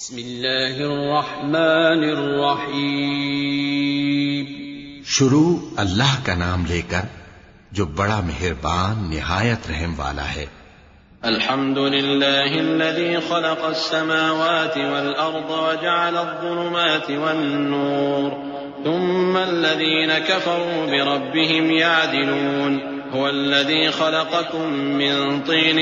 بسم اللہ الرحمن الرحیم۔ شروع اللہ کا نام لے کر جو بڑا مہربان نہایت رحم والا ہے۔ الحمد للہ الذی خلق السماوات والارض وجعل الظلمات والنور ثم الذین کفروا بربهم يعدلون هو الذي خلقكم من طين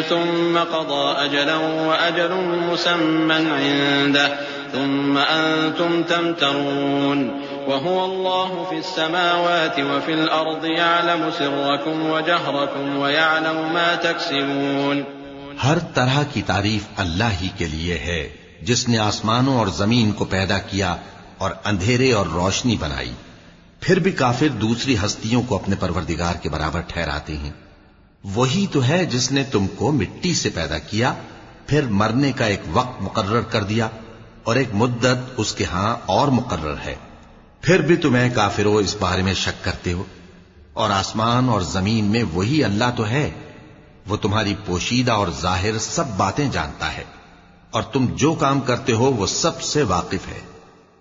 ثم قضى أجلا وأجل مسمى عنده ثم أنتم تمترون وهو الله في السماوات وفي الأرض يعلم سركم وجهركم ويعلم ما تكسبون۔ ہر طرح کی تعریف اللہ ہی کے لیے ہے جس نے آسمانوں اور زمین کو پیدا کیا اور اندھیرے اور روشنی بنائی۔ پھر بھی کافر دوسری ہستیوں کو اپنے پروردگار کے برابر ٹھہراتے ہیں۔ وہی تو ہے جس نے تم کو مٹی سے پیدا کیا، پھر مرنے کا ایک وقت مقرر کر دیا اور ایک مدت اس کے ہاں اور مقرر ہے، پھر بھی تمہیں کافروں اس بارے میں شک کرتے ہو۔ اور آسمان اور زمین میں وہی اللہ تو ہے، وہ تمہاری پوشیدہ اور ظاہر سب باتیں جانتا ہے، اور تم جو کام کرتے ہو وہ سب سے واقف ہے۔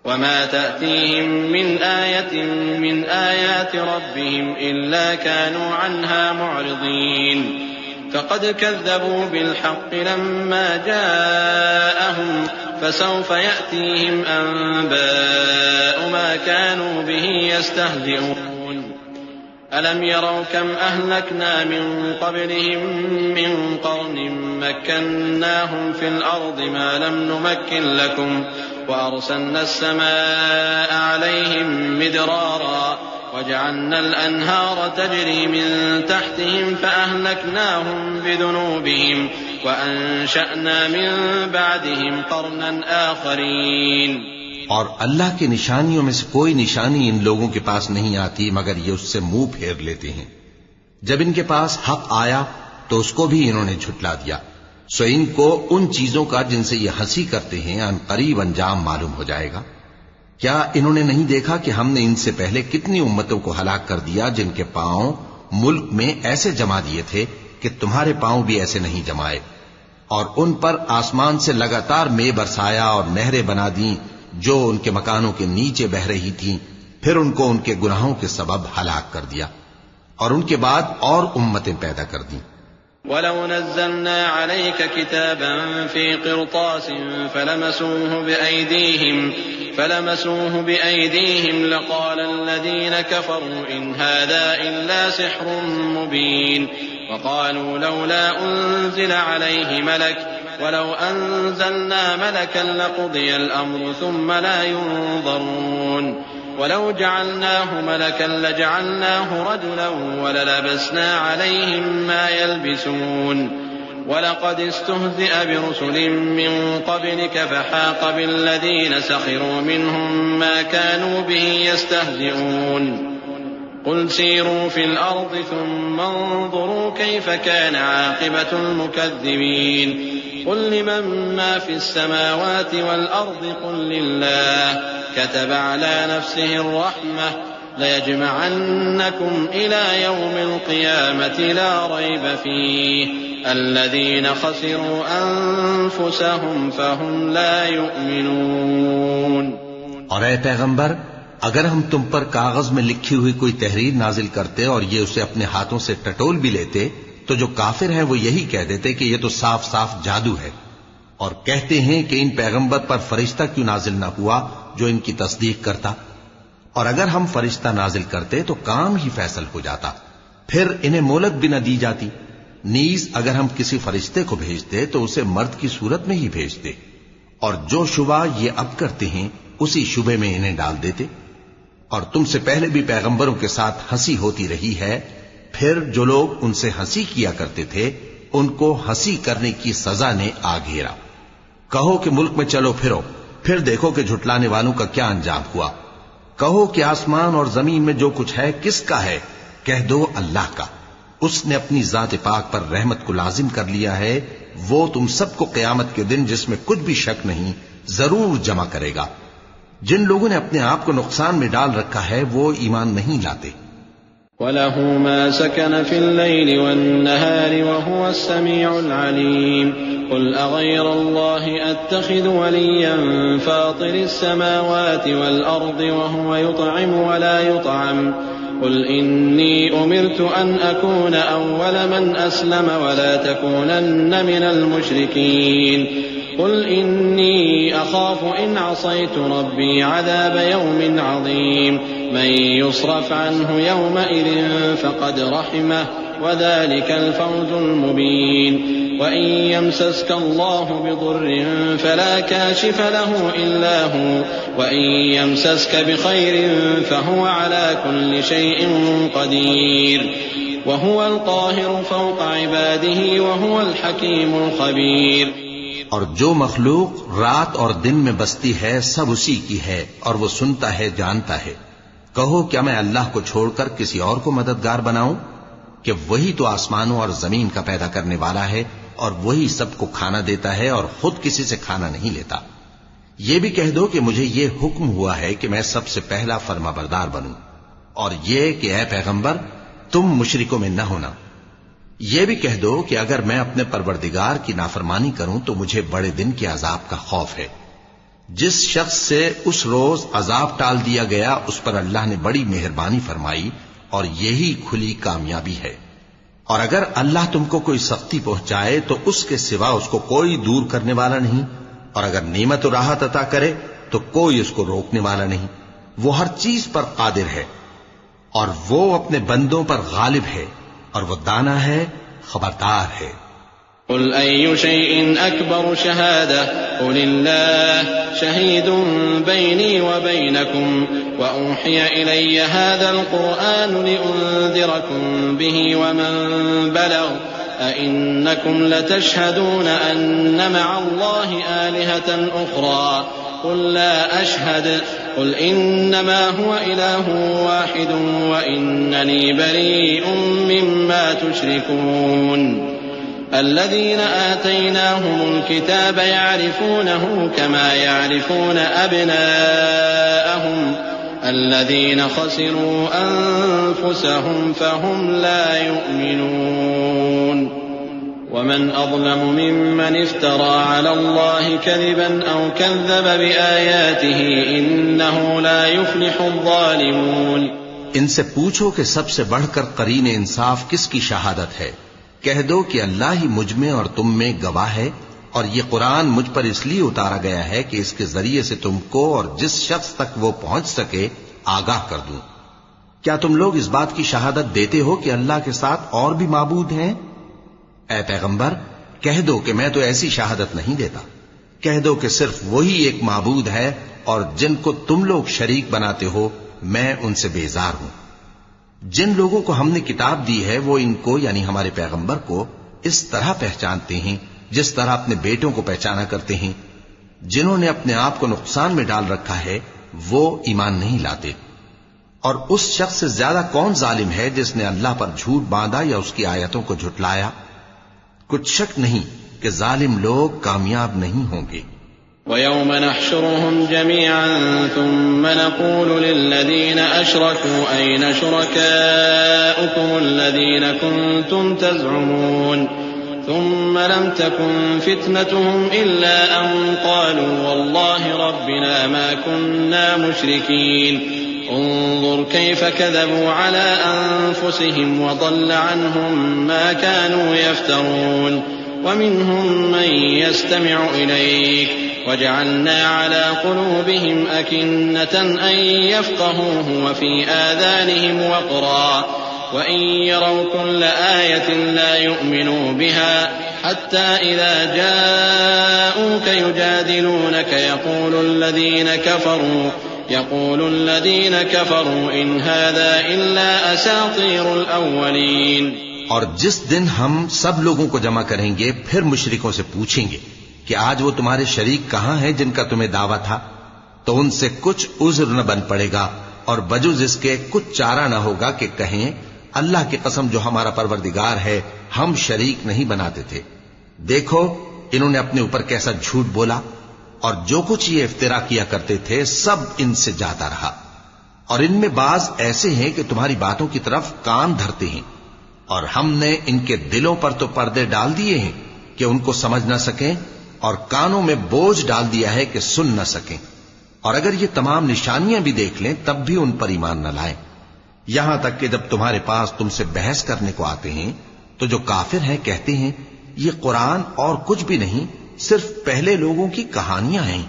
وما تأتيهم من آية من آيات ربهم إلا كانوا عنها معرضين فقد كذبوا بالحق لما جاءهم فسوف يأتيهم أنباء ما كانوا به يستهزئون ألم يروا كم أهلكنا من قبلهم من قرن مكناهم في الأرض ما لم نمكن لكم وأرسلنا السماء عليهم مدرارا وجعلنا الأنهار تجري من تحتهم فأهلكناهم بذنوبهم وأنشأنا من بعدهم قرنا آخرين۔ اور اللہ کی نشانیوں میں سے کوئی نشانی ان لوگوں کے پاس نہیں آتی مگر یہ اس سے منہ پھیر لیتے ہیں۔ جب ان کے پاس حق آیا تو اس کو بھی انہوں نے جھٹلا دیا، سو ان کو ان چیزوں کا جن سے یہ ہنسی کرتے ہیں ان قریب انجام معلوم ہو جائے گا۔ کیا انہوں نے نہیں دیکھا کہ ہم نے ان سے پہلے کتنی امتوں کو ہلاک کر دیا جن کے پاؤں ملک میں ایسے جما دیے تھے کہ تمہارے پاؤں بھی ایسے نہیں جمائے، اور ان پر آسمان سے لگاتار مے برسایا اور نہریں بنا دیں جو ان کے مکانوں کے نیچے بہ رہی تھیں، پھر ان کو ان کے گناہوں کے سبب ہلاک کر دیا، اور ان کے بعد اور امتیں پیدا کر دیں۔ وَلَوْ نَزَّلْنَا عَلَيْكَ كِتَابًا فِي قِرْطَاسٍ فَلَمَسُوهُ بِأَيْدِيهِمْ لَقَالَ الَّذِينَ كَفَرُوا إِنْ هَذَا إِلَّا سِحْرٌ مُبِينٌ وَقَالُوا لَوْلَا أُنزِلَ عَلَيْهِ مَلَكٌ وَلَوْ أَنزَلْنَا مَلَكًا لَقُضِيَ الْأَمْرُ ثُمَّ لَا يُنظَرُونَ وَلَوْ جَعَلْنَاهُ مَلَكًا لَجَعَلْنَاهُ رَجُلًا وَلَلَبَسْنَا عَلَيْهِمْ مَا يَلْبِسُونَ وَلَقَدِ اسْتُهْزِئَ بِرُسُلٍ مِّن قَبْلِكَ فَحَاقَ بِالَّذِينَ سَخِرُوا مِنْهُم مَّا كَانُوا بِهِ يَسْتَهْزِئُونَ قُلْ سِيرُوا فِي الْأَرْضِ ثُمَّ انظُرُوا كَيْفَ كَانَ عَاقِبَةُ الْمُكَذِّبِينَ قُلْ لِمَن مَّا فِي السَّمَاوَاتِ وَالْأَرْضِ قُل لِّلَّهِ كَتَبَ عَلَى نَفْسِهِ الرَّحْمَةَ لَيَجْمَعَنَّكُمْ إِلَى يَوْمِ الْقِيَامَةِ لَا رَيْبَ فِيهِ الَّذِينَ خَسِرُوا أَنفُسَهُمْ فَهُمْ لَا يُؤْمِنُونَ۔ اور اے پیغمبر، اگر ہم تم پر کاغذ میں لکھی ہوئی کوئی تحریر نازل کرتے اور یہ اسے اپنے ہاتھوں سے ٹٹول بھی لیتے تو جو کافر ہیں وہ یہی کہہ دیتے کہ یہ تو صاف صاف جادو ہے، اور کہتے ہیں کہ ان پیغمبر پر فرشتہ کیوں نازل نہ ہوا جو ان کی تصدیق کرتا، اور اگر ہم فرشتہ نازل کرتے تو کام ہی فیصل ہو جاتا، پھر انہیں مہلت بھی نہ دی جاتی۔ نیز اگر ہم کسی فرشتے کو بھیجتے تو اسے مرد کی صورت میں ہی بھیجتے، اور جو شبہ یہ اب کرتے ہیں اسی شبے میں انہیں ڈال دیتے۔ اور تم سے پہلے بھی پیغمبروں کے ساتھ ہنسی ہوتی رہی ہے، پھر جو لوگ ان سے ہنسی کیا کرتے تھے ان کو ہنسی کرنے کی سزا نے آ گھیرا۔ کہو کہ ملک میں چلو پھرو، پھر دیکھو کہ جھٹلانے والوں کا کیا انجام ہوا۔ کہو کہ آسمان اور زمین میں جو کچھ ہے کس کا ہے؟ کہہ دو اللہ کا۔ اس نے اپنی ذات پاک پر رحمت کو لازم کر لیا ہے، وہ تم سب کو قیامت کے دن جس میں کچھ بھی شک نہیں ضرور جمع کرے گا۔ جن لوگوں نے اپنے آپ کو نقصان میں ڈال رکھا ہے وہ ایمان نہیں لاتے۔ وَلَهُ مَا سَكَنَ فِي اللَّيْلِ وَالنَّهَارِ وَهُوَ السَّمِيعُ الْعَلِيمُ قُلْ أَغَيْرَ اللَّهِ أَتَّخِذُ وَلِيًّا فَاطِرِ السَّمَاوَاتِ وَالْأَرْضِ وَهُوَ يُطْعِمُ وَلَا يُطْعَمُ قُلْ إِنِّي أُمِرْتُ أَنْ أَكُونَ أَوَّلَ مَنْ أَسْلَمَ وَلَا تَكُونَنَّ مِنَ الْمُشْرِكِينَ قُلْ إِنِّي أَخَافُ إِنْ عَصَيْتُ رَبِّي عَذَابَ يَوْمٍ عَظِيمٍ مَنْ يُصْرَفْ عَنْهُ يَوْمَئِذٍ فَقَدْ رَحِمَهُ وَذَلِكَ الْفَوْزُ الْمُبِينُ وَإِنْ يَمْسَسْكَ اللَّهُ بِضُرٍّ فَلَا كَاشِفَ لَهُ إِلَّا هُوَ وَإِنْ يَمْسَسْكَ بِخَيْرٍ فَهُوَ عَلَى كُلِّ شَيْءٍ قَدِيرٌ وَهُوَ الْقَاهِرُ فَوْقَ عِبَادِهِ وَهُوَ الْحَكِيمُ الْخَبِيرُ اور جو مخلوق رات اور دن میں بستی ہے سب اسی کی ہے اور وہ سنتا ہے جانتا ہے. کہو کیا میں اللہ کو چھوڑ کر کسی اور کو مددگار بناؤں کہ وہی تو آسمانوں اور زمین کا پیدا کرنے والا ہے اور وہی سب کو کھانا دیتا ہے اور خود کسی سے کھانا نہیں لیتا. یہ بھی کہہ دو کہ مجھے یہ حکم ہوا ہے کہ میں سب سے پہلا فرما بردار بنوں اور یہ کہ اے پیغمبر تم مشرکوں میں نہ ہونا. یہ بھی کہہ دو کہ اگر میں اپنے پروردگار کی نافرمانی کروں تو مجھے بڑے دن کے عذاب کا خوف ہے. جس شخص سے اس روز عذاب ٹال دیا گیا اس پر اللہ نے بڑی مہربانی فرمائی اور یہی کھلی کامیابی ہے. اور اگر اللہ تم کو کوئی سختی پہنچائے تو اس کے سوا اس کو کوئی دور کرنے والا نہیں، اور اگر نعمت و راحت عطا کرے تو کوئی اس کو روکنے والا نہیں. وہ ہر چیز پر قادر ہے اور وہ اپنے بندوں پر غالب ہے اور وہ دانا ہے، خبردار ہے. قل أي شيء أكبر شهادة قل الله شهيد بيني وبينكم وأوحي إلي هذا القرآن لأنذركم به ومن بلغ أئنكم لتشهدون أن مع الله آلهة أخرى قل لا أشهد قل إنما هو إله واحد وإنني بريء مما تشركون. الذين آتيناهم الكتاب يعرفونه كما يعرفون أبناءهم الذين خسروا أنفسهم فهم لا يؤمنون. ومن أظلم ممن افترى على الله كذبا أو كذب بآياته إنه لا يفلح الظالمون. ان سے پوچھو کہ سب سے بڑھ کر قرین انصاف کس کی شہادت ہے؟ کہہ دو کہ اللہ ہی مجھ میں اور تم میں گواہ ہے، اور یہ قرآن مجھ پر اس لیے اتارا گیا ہے کہ اس کے ذریعے سے تم کو اور جس شخص تک وہ پہنچ سکے آگاہ کر دوں. کیا تم لوگ اس بات کی شہادت دیتے ہو کہ اللہ کے ساتھ اور بھی معبود ہیں؟ اے پیغمبر کہہ دو کہ میں تو ایسی شہادت نہیں دیتا. کہہ دو کہ صرف وہی ایک معبود ہے اور جن کو تم لوگ شریک بناتے ہو میں ان سے بیزار ہوں. جن لوگوں کو ہم نے کتاب دی ہے وہ ان کو یعنی ہمارے پیغمبر کو اس طرح پہچانتے ہیں جس طرح اپنے بیٹوں کو پہچانا کرتے ہیں. جنہوں نے اپنے آپ کو نقصان میں ڈال رکھا ہے وہ ایمان نہیں لاتے. اور اس شخص سے زیادہ کون ظالم ہے جس نے اللہ پر جھوٹ باندھا یا اس کی آیتوں کو جھٹلایا؟ کچھ شک نہیں کہ ظالم لوگ کامیاب نہیں ہوں گے. وَيَوْمَ نَحْشُرُهُمْ جَمِيعًا ثُمَّ نَقُولُ لِلَّذِينَ أَشْرَكُوا أَيْنَ شُرَكَاؤُكُمُ الَّذِينَ كُنتُمْ تَزْعُمُونَ ثُمَّ لَمْ تَكُنْ فِتْنَتُهُمْ إِلَّا أَنْ قَالُوا وَاللَّهِ رَبِّنَا مَا كُنَّا مُشْرِكِينَ انظر كيف كذبوا على أنفسهم وضل عنهم ما كانوا يفترون. ومنهم من يستمع إليك وجعلنا على قلوبهم أكنة أن يفقهوه وفي آذانهم وقرا وإن يروا كل آية لا يؤمنوا بها حتى إذا جاءوك يجادلونك يقول الذين كفروا إن هذا إلا أساطير الأولين. اور جس دن ہم سب لوگوں کو جمع کریں گے پھر مشرکوں سے پوچھیں گے کہ آج وہ تمہارے شریک کہاں ہیں جن کا تمہیں دعویٰ تھا، تو ان سے کچھ عذر نہ بن پڑے گا اور بجز اس کے کچھ چارہ نہ ہوگا کہ کہیں اللہ کی قسم جو ہمارا پروردگار ہے ہم شریک نہیں بناتے تھے. دیکھو انہوں نے اپنے اوپر کیسا جھوٹ بولا، اور جو کچھ یہ افترا کیا کرتے تھے سب ان سے جاتا رہا. اور ان میں بعض ایسے ہیں کہ تمہاری باتوں کی طرف کان دھرتے ہیں، اور ہم نے ان کے دلوں پر تو پردے ڈال دیے ہیں کہ ان کو سمجھ نہ سکیں، اور کانوں میں بوجھ ڈال دیا ہے کہ سن نہ سکیں، اور اگر یہ تمام نشانیاں بھی دیکھ لیں تب بھی ان پر ایمان نہ لائیں، یہاں تک کہ جب تمہارے پاس تم سے بحث کرنے کو آتے ہیں تو جو کافر ہیں کہتے ہیں یہ قرآن اور کچھ بھی نہیں، صرف پہلے لوگوں کی کہانیاں ہیں۔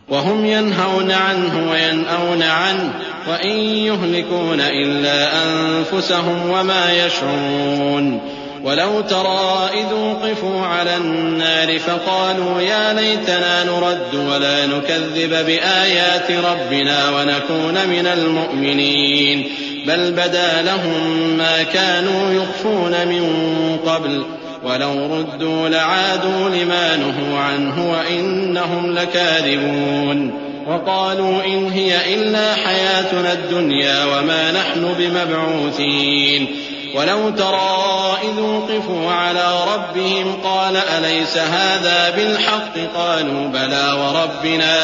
وهم ينهون عنه وينأون عنه وإن يهلكون إلا أنفسهم وما يشعرون ولو ترى إذ وقفوا على النار فقالوا يا ليتنا نرد ولا نكذب بآيات ربنا ونكون من المؤمنين بل بدا لهم ما كانوا يخفون من قبل ولو ردوا لعادوا لما نهوا عنه وإنهم لكاذبون وقالوا إن هي إلا حياتنا الدنيا وما نحن بمبعوثين ولو ترى إذ وقفوا على ربهم قال أليس هذا بالحق قالوا بلى وربنا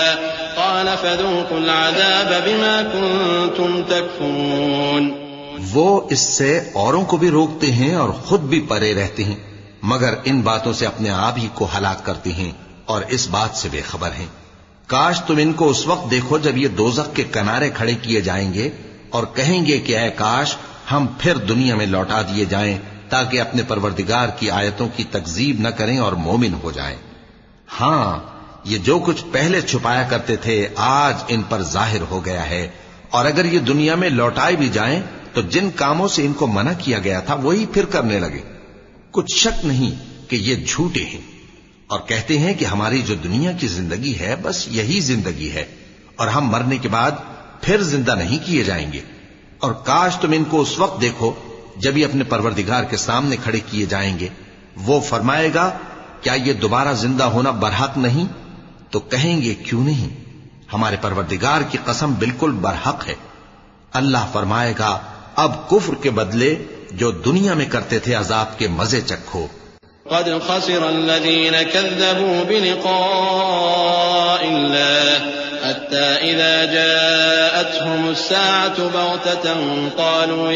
قال فذوقوا العذاب بما كنتم تكفرون۔ وہ اس سے اوروں کو بھی روکتے ہیں اور خود بھی پرے رہتے ہیں، مگر ان باتوں سے اپنے آپ ہی کو ہلاک کرتے ہیں اور اس بات سے بے خبر ہیں۔ کاش تم ان کو اس وقت دیکھو جب یہ دوزخ کے کنارے کھڑے کیے جائیں گے اور کہیں گے کہ اے کاش ہم پھر دنیا میں لوٹا دیے جائیں تاکہ اپنے پروردگار کی آیتوں کی تکذیب نہ کریں اور مومن ہو جائیں۔ ہاں، یہ جو کچھ پہلے چھپایا کرتے تھے آج ان پر ظاہر ہو گیا ہے، اور اگر یہ دنیا میں لوٹائے بھی جائیں تو جن کاموں سے ان کو منع کیا گیا تھا وہی پھر کرنے لگے۔ کچھ شک نہیں کہ یہ جھوٹے ہیں، اور کہتے ہیں کہ ہماری جو دنیا کی زندگی ہے بس یہی زندگی ہے اور ہم مرنے کے بعد پھر زندہ نہیں کیے جائیں گے۔ اور کاش تم ان کو اس وقت دیکھو جب یہ اپنے پروردگار کے سامنے کھڑے کیے جائیں گے، وہ فرمائے گا کیا یہ دوبارہ زندہ ہونا برحق نہیں؟ تو کہیں گے کیوں نہیں، ہمارے پروردگار کی قسم بالکل برحق ہے۔ اللہ فرمائے گا اب کفر کے بدلے جو دنیا میں کرتے تھے عذاب کے مزے چکھو۔ قد خسر الذين كذبوا بلقاء الله حتى إذا جاءتهم الساعة بغتة قالوا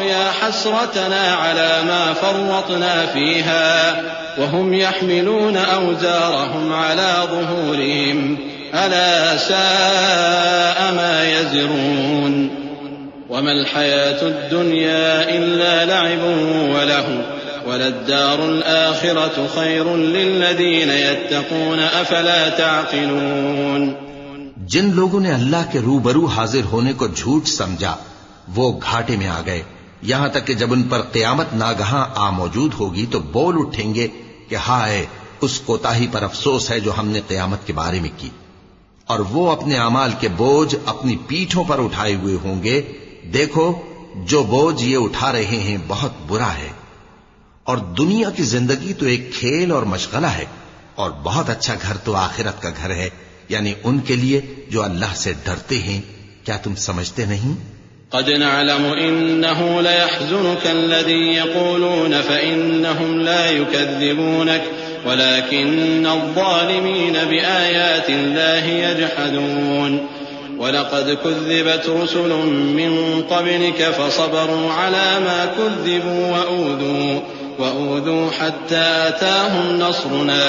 يا حسرتنا على ما فرطنا فيها وهم يحملون أوزارهم على ظهورهم ألا ساء ما يزرون وما الحياة الدنيا إلا لعب وله وللدار الآخرة خير للذين يتقون أفلا تعقلون۔ جن لوگوں نے اللہ کے روبرو حاضر ہونے کو جھوٹ سمجھا وہ گھاٹے میں آ گئے، یہاں تک کہ جب ان پر قیامت ناگہاں آ موجود ہوگی تو بول اٹھیں گے کہ ہائے اس کوتاہی پر افسوس ہے جو ہم نے قیامت کے بارے میں کی، اور وہ اپنے اعمال کے بوجھ اپنی پیٹھوں پر اٹھائے ہوئے ہوں گے۔ دیکھو جو بوجھ یہ اٹھا رہے ہیں بہت برا ہے، اور دنیا کی زندگی تو ایک کھیل اور مشغلہ ہے، اور بہت اچھا گھر تو آخرت کا گھر ہے، یعنی ان کے لیے جو اللہ سے ڈرتے ہیں۔ کیا تم سمجھتے نہیں؟ قد نعلم إنه ليحزنك الذي يقولون فإنهم لا يكذبونك ولكن الظالمين بآيات الله يجحدون ولقد كذبت رسل من قبلك فصبروا على ما كذبوا وأوذوا حتى أتاهم نصرنا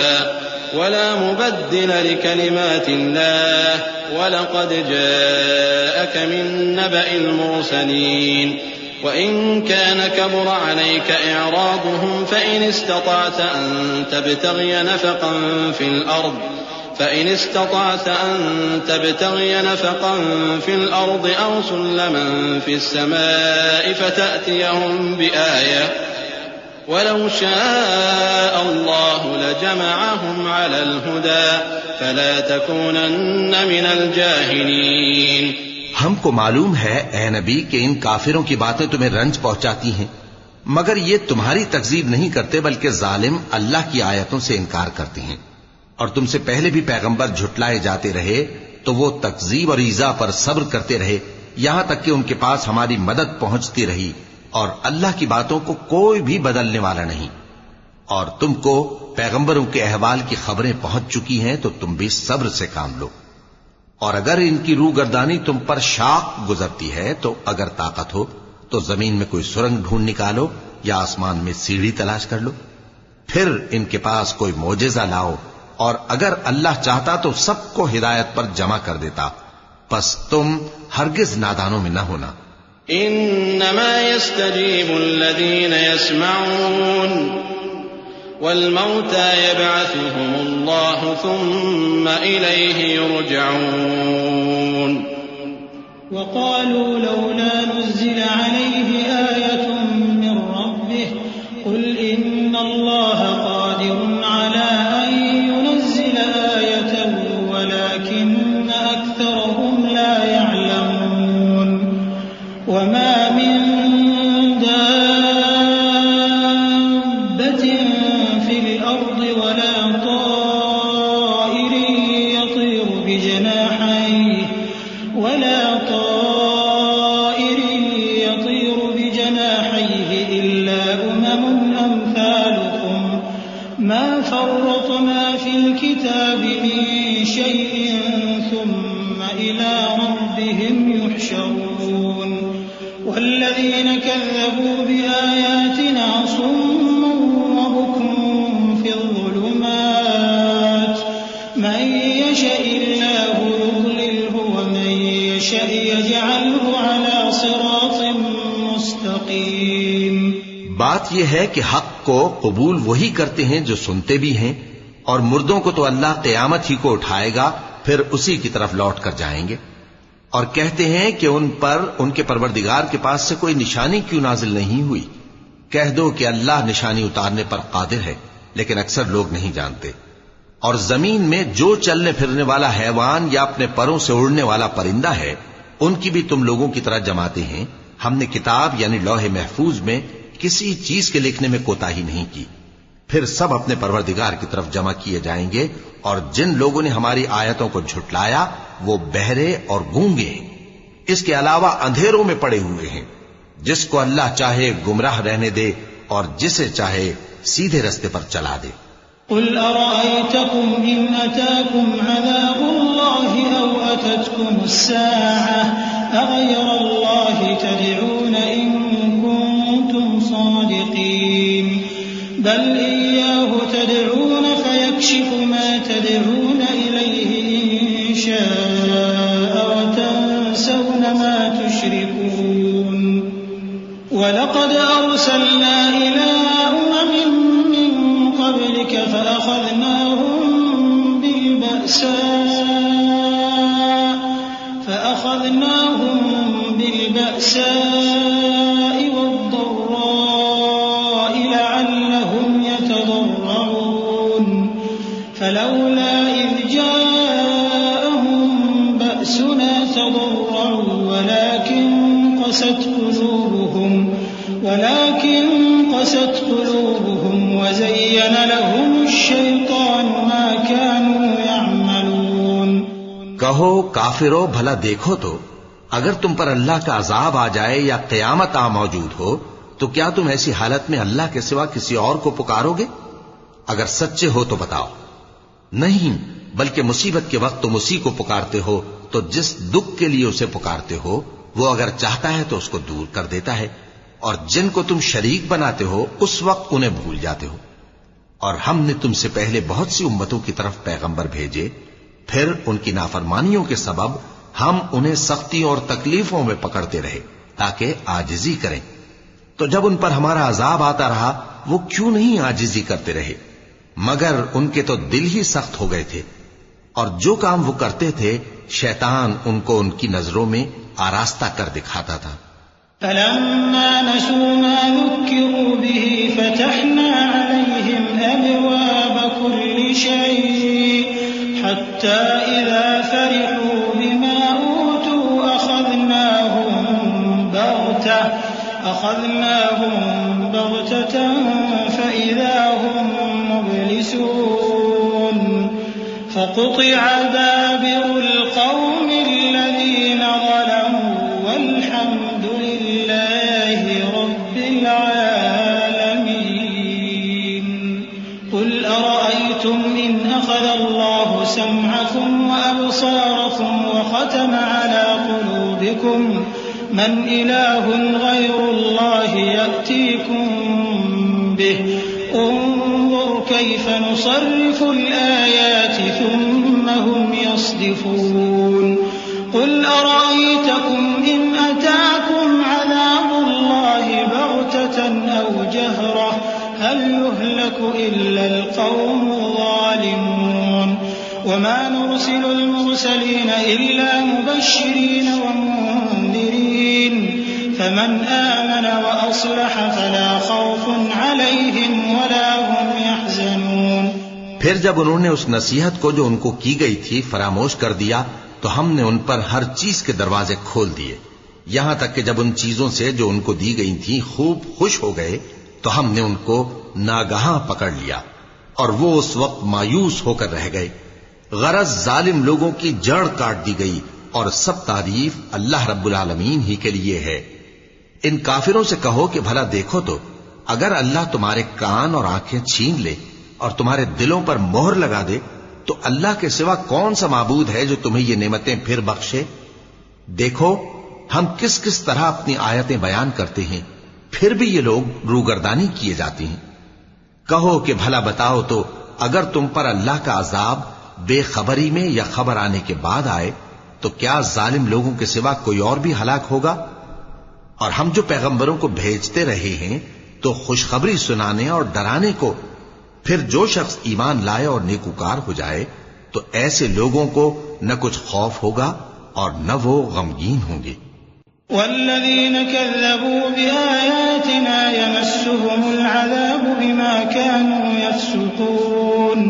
ولا مبدل لكلمات الله ولقد جاءك من نبأ المرسلين وإن كان كبر عليك إعراضهم فإن استطعت أن تبتغي نفقا في الأرض أو سلما في السماء فتأتيهم بآية ولو شاء الله لجمعهم على الهدى فلا تكونن من الجاهلين۔ ہم کو معلوم ہے اے نبی کہ ان کافروں کی باتیں تمہیں رنج پہنچاتی ہیں، مگر یہ تمہاری تکذیب نہیں کرتے بلکہ ظالم اللہ کی آیتوں سے انکار کرتے ہیں، اور تم سے پہلے بھی پیغمبر جھٹلائے جاتے رہے تو وہ تکذیب اور ایذا پر صبر کرتے رہے یہاں تک کہ ان کے پاس ہماری مدد پہنچتی رہی، اور اللہ کی باتوں کو کوئی بھی بدلنے والا نہیں۔ اور تم کو پیغمبروں کے احوال کی خبریں پہنچ چکی ہیں تو تم بھی صبر سے کام لو۔ اور اگر ان کی روگردانی تم پر شاق گزرتی ہے تو اگر طاقت ہو تو زمین میں کوئی سرنگ ڈھونڈ نکالو یا آسمان میں سیڑھی تلاش کر لو، پھر ان کے پاس کوئی معجزہ لاؤ، اور اگر اللہ چاہتا تو سب کو ہدایت پر جمع کر دیتا، پس تم ہرگز نادانوں میں نہ ہونا۔ انما يستجيب الذين يسمعون والموتى يبعثهم الله ثم إليه يرجعون۔ وقالوا لولا نزل عليه آية من ربه قل إن الله قادر على أن ينزل آية ولكن أكثرهم لا يعلمون۔ وما من دابة في الأرض ولا طائر يطير بجناحيه إلا أمم أمثالكم ما فرطنا في الكتاب من شيء ثم إلى ربهم يحشرون۔ والذين كذبوا بآياتنا صم وبكم في الظلمات من يشاء الله يضلله ومن يشاء يجعله على صراط مستقيم۔ بات یہ ہے کہ حق کو قبول وہی کرتے ہیں جو سنتے بھی ہیں، اور مردوں کو تو اللہ قیامت ہی کو اٹھائے گا، پھر اسی کی طرف لوٹ کر جائیں گے، اور کہتے ہیں کہ ان پر ان کے پروردگار کے پاس سے کوئی نشانی کیوں نازل نہیں ہوئی۔ کہہ دو کہ اللہ نشانی اتارنے پر قادر ہے، لیکن اکثر لوگ نہیں جانتے۔ اور زمین میں جو چلنے پھرنے والا حیوان یا اپنے پروں سے اڑنے والا پرندہ ہے، ان کی بھی تم لوگوں کی طرح جماتے ہیں۔ ہم نے کتاب یعنی لوح محفوظ میں کسی چیز کے لکھنے میں کوتاہی نہیں کی، پھر سب اپنے پروردگار کی طرف جمع کیے جائیں گے، اور جن لوگوں نے ہماری آیتوں کو جھٹلایا وہ بہرے اور گونگے ہیں، اس کے علاوہ اندھیروں میں پڑے ہوئے ہیں۔ جس کو اللہ چاہے گمراہ رہنے دے اور جسے چاہے سیدھے رستے پر چلا دے۔ قل أرأيتكم إن أتاكم عذاب الله أو أتتكم الساعة أغير الله تدعون إن كنتم صادقين بل إياه تدعون فيكشف ما تدعون إليه إن شاء وتنسون ما تشركون۔ ولقد أرسلنا إلى أمم من قبلك فأخذناهم بالبأساء والضراء لعلهم يتضرعون فلولا إذ جاءهم بأسنا تضرعوا ولكن قست قلوبهم وزين لهم الشيطان ما كانوا يعملون۔ کہو کافرو بھلا دیکھو تو اگر تم پر اللہ کا عذاب آ جائے یا قیامت آ موجود ہو تو کیا تم ایسی حالت میں اللہ کے سوا کسی اور کو پکارو گے؟ اگر سچے ہو تو بتاؤ۔ نہیں، بلکہ مصیبت کے وقت تم اسی کو پکارتے ہو، تو جس دکھ کے لیے اسے پکارتے ہو وہ اگر چاہتا ہے تو اس کو دور کر دیتا ہے، اور جن کو تم شریک بناتے ہو اس وقت انہیں بھول جاتے ہو۔ اور ہم نے تم سے پہلے بہت سی امتوں کی طرف پیغمبر بھیجے، پھر ان کی نافرمانیوں کے سبب ہم انہیں سختی اور تکلیفوں میں پکڑتے رہے تاکہ عاجزی کریں، تو جب ان پر ہمارا عذاب آتا رہا وہ کیوں نہیں عاجزی کرتے رہے، مگر ان کے تو دل ہی سخت ہو گئے تھے، اور جو کام وہ کرتے تھے شیطان ان کو ان کی نظروں میں آراستہ کر دکھاتا تھا۔ فلما نسوا ما ذكروا به فتحنا عليهم أبواب كل شيء حتى إذا فرحوا بما أوتوا أخذناهم بغتة فإذا هم مبلسون فقطع دابر القوم الذين ظلموا والحمد لله رب العالمين۔ قل أرأيتم إن أخذ الله سمعكم وأبصاركم وختم على قلوبكم من إله غير الله يأتيكم به انظر كيف نصرف الآيات ثم هم يصدفون قل أرأيتكم إن أتاكم عذاب الله بغتة أو جهرة هل يهلك إلا القوم الظالمون وما نرسل المرسلين إلا مبشرين ومنذرين فمن آمن وأصلح فلا خوف عليهم ولا هم يحزنون. پھر جب انہوں نے اس نصیحت کو جو ان کو کی گئی تھی فراموش کر دیا تو ہم نے ان پر ہر چیز کے دروازے کھول دیے، یہاں تک کہ جب ان چیزوں سے جو ان کو دی گئی تھیں خوب خوش ہو گئے تو ہم نے ان کو ناگہاں پکڑ لیا اور وہ اس وقت مایوس ہو کر رہ گئے. غرض ظالم لوگوں کی جڑ کاٹ دی گئی اور سب تعریف اللہ رب العالمین ہی کے لیے ہے. ان کافروں سے کہو کہ بھلا دیکھو تو اگر اللہ تمہارے کان اور آنکھیں چھین لے اور تمہارے دلوں پر مہر لگا دے تو اللہ کے سوا کون سا معبود ہے جو تمہیں یہ نعمتیں پھر بخشے؟ دیکھو ہم کس کس طرح اپنی آیتیں بیان کرتے ہیں، پھر بھی یہ لوگ روگردانی کیے جاتے ہیں. کہو کہ بھلا بتاؤ تو اگر تم پر اللہ کا عذاب بے خبری میں یا خبر آنے کے بعد آئے تو کیا ظالم لوگوں کے سوا کوئی اور بھی ہلاک ہوگا؟ اور ہم جو پیغمبروں کو بھیجتے رہے ہیں تو خوشخبری سنانے اور ڈرانے کو، پھر جو شخص ایمان لائے اور نیکوکار ہو جائے تو ایسے لوگوں کو نہ کچھ خوف ہوگا اور نہ وہ غمگین ہوں گے. والذين كذبوا بآياتنا يمسهم العذاب بما كانوا يفسقون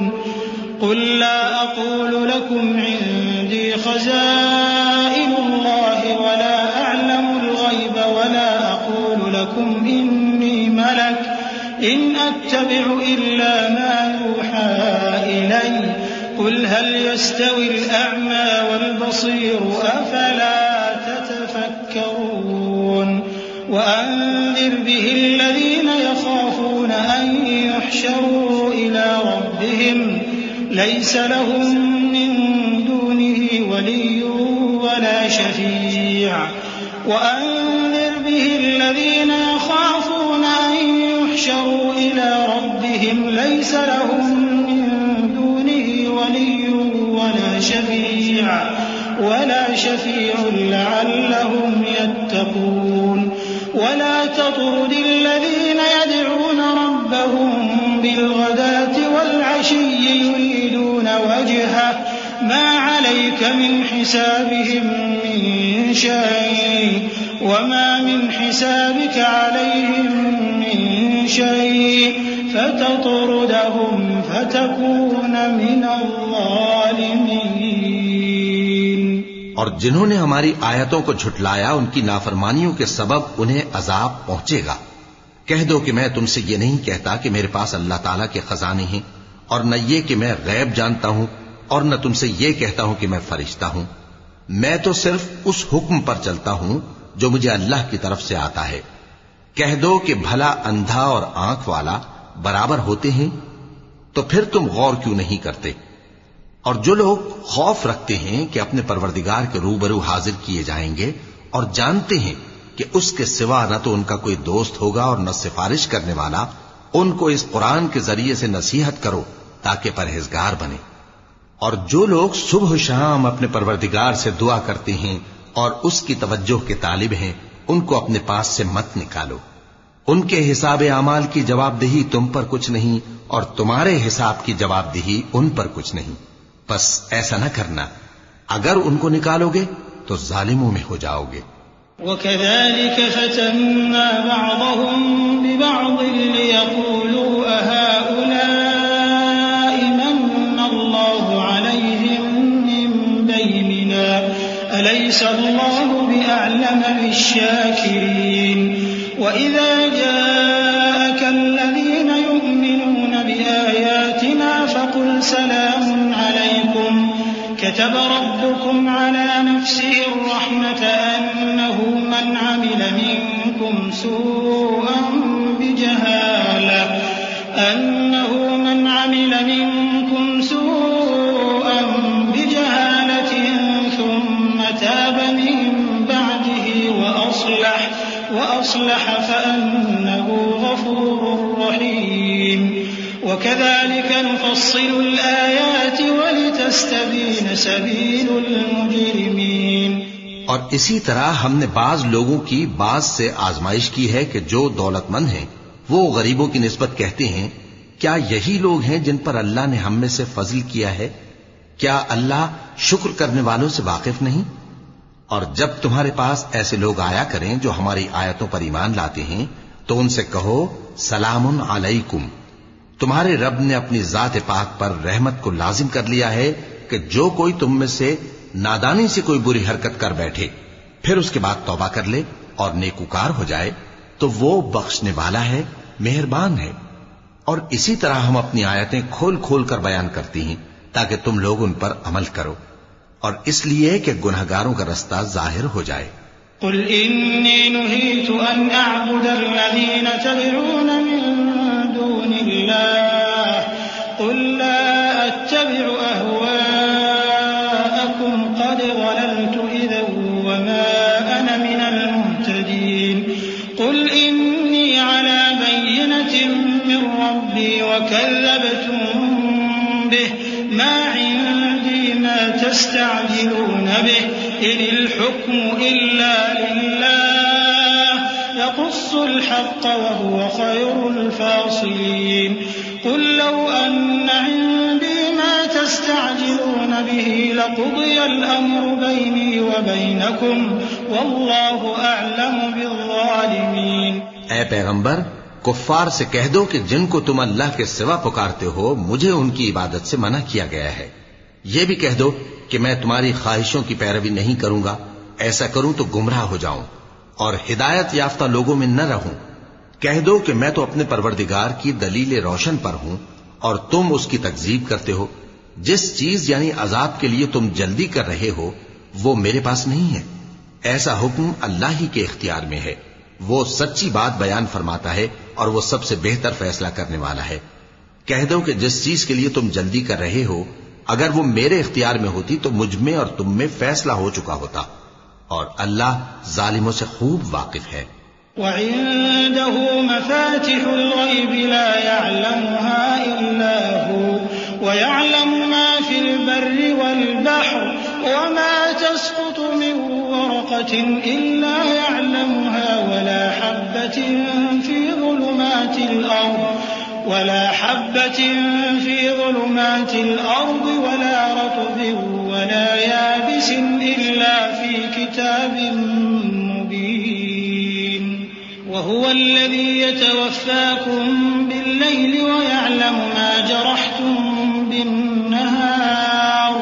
قل لا أقول لكم عندي خزائن الله ولا أعلم الغيب ولا أقول لكم إني ملك إن أتبع إلا ما يوحى إلي قل هل يستوي الأعمى والبصير أفلا تتفكرون وأنذر به الذين يخافون أن يحشروا إلى ربهم ليس لهم من دونه ولي ولا شفيع وأنذر به الذين يخافون أن يحشروا إلى ربهم ليس لهم من دونه ولي ولا شفيع لعلهم يتقون ولا تطرد الذين يدعون ربهم بالغداة والعشي يريدون وجهه ما عليك من حسابهم من شيء وما من حسابك عليهم من شيء فتطردهم فتكون من الظالمين. اور جنہوں نے ہماری آیتوں کو جھٹلایا ان کی نافرمانیوں کے سبب انہیں عذاب پہنچے گا. کہہ دو کہ میں تم سے یہ نہیں کہتا کہ میرے پاس اللہ تعالیٰ کے خزانے ہیں، اور نہ یہ کہ میں غیب جانتا ہوں، اور نہ تم سے یہ کہتا ہوں کہ میں فرشتہ ہوں. میں تو صرف اس حکم پر چلتا ہوں جو مجھے اللہ کی طرف سے آتا ہے. کہہ دو کہ بھلا اندھا اور آنکھ والا برابر ہوتے ہیں؟ تو پھر تم غور کیوں نہیں کرتے؟ اور جو لوگ خوف رکھتے ہیں کہ اپنے پروردگار کے روبرو حاضر کیے جائیں گے اور جانتے ہیں کہ اس کے سوا نہ تو ان کا کوئی دوست ہوگا اور نہ سفارش کرنے والا، ان کو اس قرآن کے ذریعے سے نصیحت کرو تاکہ پرہیزگار بنے. اور جو لوگ صبح و شام اپنے پروردگار سے دعا کرتے ہیں اور اس کی توجہ کے طالب ہیں ان کو اپنے پاس سے مت نکالو. ان کے حساب اعمال کی جواب دہی تم پر کچھ نہیں اور تمہارے حساب کی جواب دہی ان پر کچھ نہیں. بس ایسا نہ کرنا، اگر ان کو نکالو گے تو ظالموں میں ہو جاؤ گے. وَكَذَلِكَ فَتَنَّا بَعْضَهُمْ بِبَعْضٍ لِيَقُولُوا أَهَؤُلَاءِ مَنَّ اللَّهُ عَلَيْهِمْ مِنْ بَيْنِنَا أَلَيْسَ اللَّهُ بِأَعْلَمَ بِالشَّاكِرِينَ وَإِذَا جَاءَكَ الَّذِينَ يُؤْمِنُونَ بِآيَاتِنَا فَقُلْ سَلَامٌ عَلَيْكُمْ كتب ربكم على نفسه الرحمة أنه من عمل منكم سوءا وأصلح فأنه غفور رحيم وكذلك نفصل الآيات ولتستبين سبيل المجرمين. اور اسی طرح ہم نے بعض لوگوں کی بعض سے آزمائش کی ہے کہ جو دولت مند ہیں وہ غریبوں کی نسبت کہتے ہیں کیا یہی لوگ ہیں جن پر اللہ نے ہم میں سے فضل کیا ہے؟ کیا اللہ شکر کرنے والوں سے واقف نہیں؟ اور جب تمہارے پاس ایسے لوگ آیا کریں جو ہماری آیتوں پر ایمان لاتے ہیں تو ان سے کہو سلام علیکم. تمہارے رب نے اپنی ذات پاک پر رحمت کو لازم کر لیا ہے کہ جو کوئی تم میں سے نادانی سے کوئی بری حرکت کر بیٹھے پھر اس کے بعد توبہ کر لے اور نیکوکار ہو جائے تو وہ بخشنے والا ہے، مہربان ہے. اور اسی طرح ہم اپنی آیتیں کھول کھول کر بیان کرتی ہیں تاکہ تم لوگ ان پر عمل کرو، اور اس لیے کہ گنہگاروں کا رستہ ظاہر ہو جائے. قل إني نهيت أن أعبد الذين تدعون من دون الله قل لا أتبع أهواءكم قد ضللت إذا وما أنا من المهتدين. قل إني على بينة من ربي وكذبتم به ما عندي ما تستعجلون به إن الحكم إلا لله يقص الحق وهو خير الفاصلين. قل لو أن عندي ما تستعجلون به لقضي الأمر بيني وبينكم والله أعلم بالظالمين. اے پیغمبر کفار سے کہہ دو کہ جن کو تم اللہ کے سوا پکارتے ہو مجھے ان کی عبادت سے منع کیا گیا ہے. یہ بھی کہہ دو کہ میں تمہاری خواہشوں کی پیروی نہیں کروں گا، ایسا کروں تو گمراہ ہو جاؤں اور ہدایت یافتہ لوگوں میں نہ رہوں. کہہ دو کہ میں تو اپنے پروردگار کی دلیل روشن پر ہوں اور تم اس کی تکذیب کرتے ہو. جس چیز یعنی عذاب کے لیے تم جلدی کر رہے ہو وہ میرے پاس نہیں ہے، ایسا حکم اللہ ہی کے اختیار میں ہے. وہ سچی بات بیان فرماتا ہے اور وہ سب سے بہتر فیصلہ کرنے والا ہے. کہہ دو کہ جس چیز کے لیے تم جلدی کر رہے ہو اگر وہ میرے اختیار میں ہوتی تو مجھ میں اور تم میں فیصلہ ہو چکا ہوتا، اور اللہ ظالموں سے خوب واقف ہے. وعنده مفاتح الغيب لا يعلمها إلا هو ويعلم ما في البر والبحر وما تسقط من ورقة إلا يعلمها ولا حبة في ظلمات الأرض ولا رطب ولا يابس إلا في كتاب مبين. وهو الذي يتوفاكم بالليل ويعلم ما جرحتم بالنهار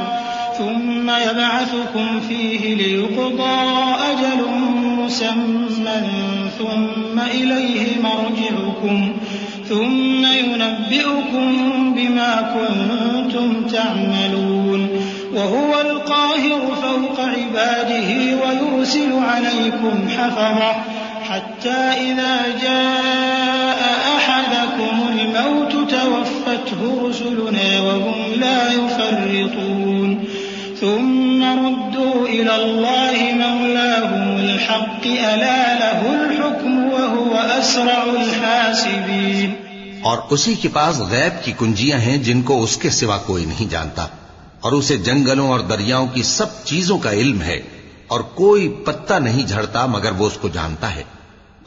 ثم يبعثكم فيه ليقضى أجل مسمى ثم إليه مرجعكم ثم ينبئكم بما كنتم تعملون. وهو القاهر فوق عباده ويرسل عليكم حفظة حتى إذا جاء أحدكم الموت توفته رسلنا وهم لا يفرطون. ثم ردوا إلى الله مولاهم الحق ألا له الحكم وهو أسرع الحاسبين. اور اسی کے پاس غیب کی کنجیاں ہیں جن کو اس کے سوا کوئی نہیں جانتا، اور اسے جنگلوں اور دریاؤں کی سب چیزوں کا علم ہے، اور کوئی پتا نہیں جھڑتا مگر وہ اس کو جانتا ہے.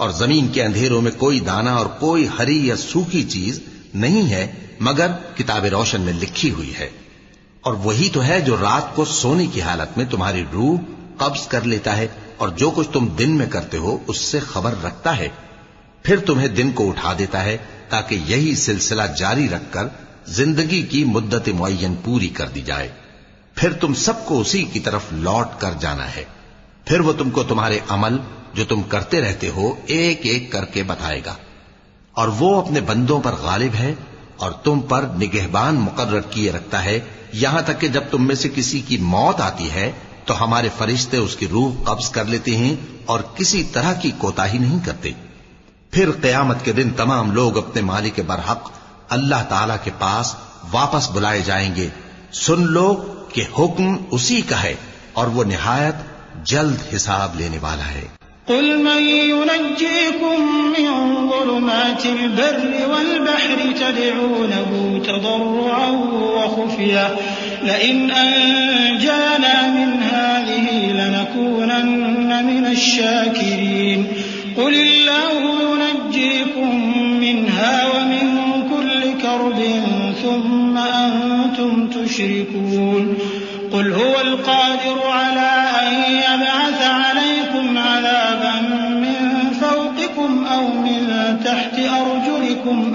اور زمین کے اندھیروں میں کوئی دانہ اور کوئی ہری یا سوکھی چیز نہیں ہے مگر کتاب روشن میں لکھی ہوئی ہے. اور وہی تو ہے جو رات کو سونے کی حالت میں تمہاری روح قبض کر لیتا ہے اور جو کچھ تم دن میں کرتے ہو اس سے خبر رکھتا ہے، پھر تمہیں دن کو اٹھا دیتا ہے تاکہ یہی سلسلہ جاری رکھ کر زندگی کی مدت معین پوری کر دی جائے. پھر تم سب کو اسی کی طرف لوٹ کر جانا ہے. پھر وہ تم کو تمہارے عمل جو تم کرتے رہتے ہو ایک ایک کر کے بتائے گا. اور وہ اپنے بندوں پر غالب ہے اور تم پر نگہبان مقرر کیے رکھتا ہے، یہاں تک کہ جب تم میں سے کسی کی موت آتی ہے تو ہمارے فرشتے اس کی روح قبض کر لیتے ہیں اور کسی طرح کی کوتاہی نہیں کرتے. پھر قیامت کے دن تمام لوگ اپنے مالک برحق اللہ تعالی کے پاس واپس بلائے جائیں گے. سن لو کہ حکم اسی کا ہے اور وہ نہایت جلد حساب لینے والا ہے. قل من ينجيكم من ظلمات البر والبحر تدعونه تضرعا وخفية لئن أنجانا من هذه لنكونن من الشاكرين قل الله ينجيكم منها ومن كل كرب ثم أنتم تشركون قل هو القادر على أن يبعث عليكم عذابا من فوقكم أو من تحت أرجلكم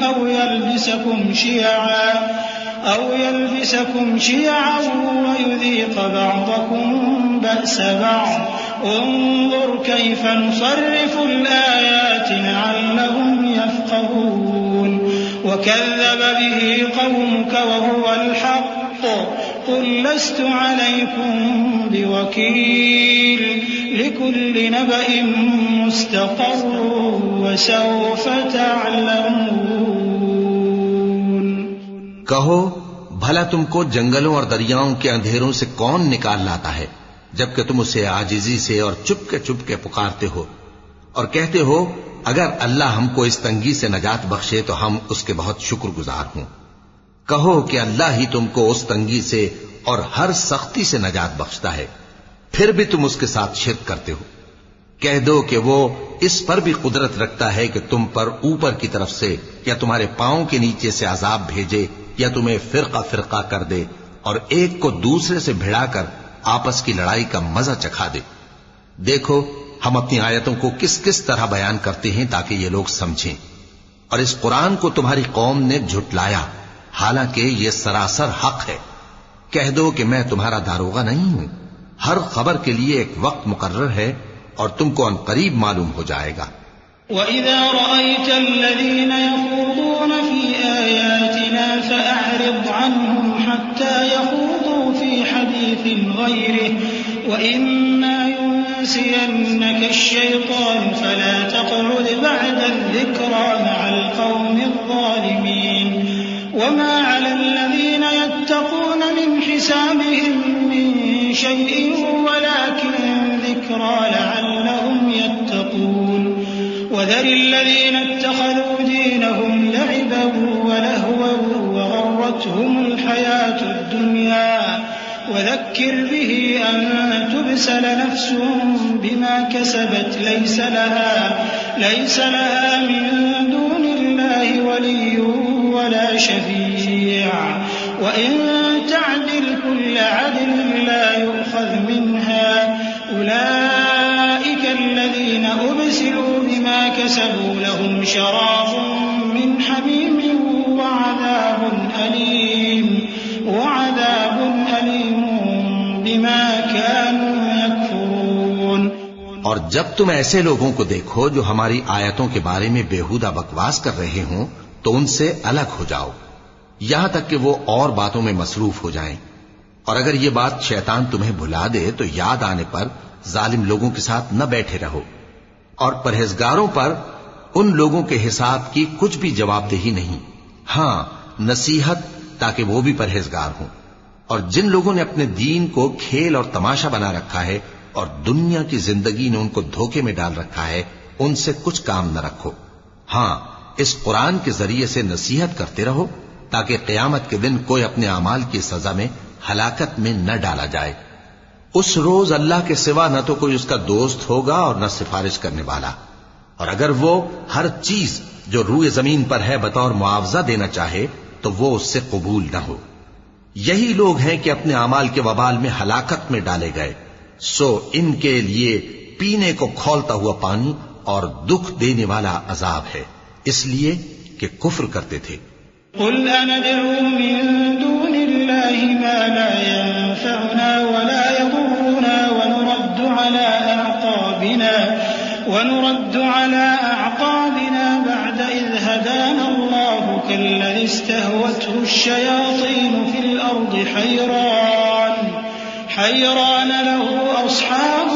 أو يلبسكم شيعا ويذيق بعضكم بأس بعض انظر كيف نصرف الآيات لعلهم يفقهون وكذب به قومك وهو الحق قل لست عليكم بوكيل لكل نبأ مستقر وسوف تعلمون کہو بھلا تم کو جنگلوں اور دریاؤں کے اندھیروں سے کون نکال لاتا ہے جبکہ تم اسے عاجزی سے اور چپ کے پکارتے ہو اور کہتے ہو اگر اللہ ہم کو اس تنگی سے نجات بخشے تو ہم اس کے بہت شکر گزار ہوں کہو کہ اللہ ہی تم کو اس تنگی سے اور ہر سختی سے نجات بخشتا ہے پھر بھی تم اس کے ساتھ شرک کرتے ہو کہہ دو کہ وہ اس پر بھی قدرت رکھتا ہے کہ تم پر اوپر کی طرف سے یا تمہارے پاؤں کے نیچے سے عذاب بھیجے یا تمہیں فرقہ کر دے اور ایک کو دوسرے سے بھڑا کر آپس کی لڑائی کا مزہ چکھا دے دیکھو ہم اپنی آیتوں کو کس کس طرح بیان کرتے ہیں تاکہ یہ لوگ سمجھیں اور اس قرآن کو تمہاری قوم نے جھٹلایا حالانکہ یہ سراسر حق ہے کہہ دو کہ میں تمہارا داروغہ نہیں ہوں ہر خبر کے لیے ایک وقت مقرر ہے اور تم کو عنقریب معلوم ہو جائے گا وَإِذَا رَأَيْتَ الَّذِينَ يَخُوضُونَ فِي آيَاتِنَا فَأَعْرِضْ عَنْهُمْ حَتَّى يَخُوضُوا فِي حَدِيثٍ غَيْرِهِ وَإِمَّا يُنسِيَنَّكَ الشَّيْطَانُ فَلَا تَقْعُدْ بَعْدَ الذِّكْرَى مَعَ الْقَوْمِ الظَّالِمِينَ وَمَا عَلَى الَّذِينَ يَتَّقُونَ مِنْ حِسَابِهِمْ مِنْ شَيْءٍ وَلَكِنْ ذِكْرَى لَعَلَّهُمْ يَتَّقُونَ وذر الذين اتخذوا دينهم لعبا ولهوا وغرتهم الحياة الدنيا وذكر به أن تبسل نفس بما كسبت ليس لها من دون الله ولي ولا شفيع وإن تعدل كل عدل لا يؤخذ منها أولئك الذين أبسلوا بما كسبوا لهم شراب من حميم وعذاب أليم بما كانوا يكفرون اور جب تم ایسے لوگوں کو دیکھو جو ہماری آیتوں کے بارے میں بیہودہ بکواس کر رہے ہوں تو ان سے الگ ہو جاؤ یہاں تک کہ وہ اور باتوں میں مصروف ہو جائیں اور اگر یہ بات شیطان تمہیں بھلا دے تو یاد آنے پر ظالم لوگوں کے ساتھ نہ بیٹھے رہو اور پرہیزگاروں پر ان لوگوں کے حساب کی کچھ بھی جواب دہی نہیں ہاں نصیحت تاکہ وہ بھی پرہیزگار ہوں اور جن لوگوں نے اپنے دین کو کھیل اور تماشا بنا رکھا ہے اور دنیا کی زندگی نے ان کو دھوکے میں ڈال رکھا ہے ان سے کچھ کام نہ رکھو ہاں اس قرآن کے ذریعے سے نصیحت کرتے رہو تاکہ قیامت کے دن کوئی اپنے اعمال کی سزا میں ہلاکت میں نہ ڈالا جائے اس روز اللہ کے سوا نہ تو کوئی اس کا دوست ہوگا اور نہ سفارش کرنے والا اور اگر وہ ہر چیز جو روئے زمین پر ہے بطور معاوضہ دینا چاہے تو وہ اس سے قبول نہ ہو یہی لوگ ہیں کہ اپنے اعمال کے وبال میں ہلاکت میں ڈالے گئے سو ان کے لیے پینے کو کھولتا ہوا پانی اور دکھ دینے والا عذاب ہے اس لیے کہ کفر کرتے تھے قل أندعو من دون الله ما لا ينفعنا ولا يضرنا ونرد على أعقابنا بعد إذ هدانا الله كالذي استهوته الشياطين في الأرض حيران له أصحاب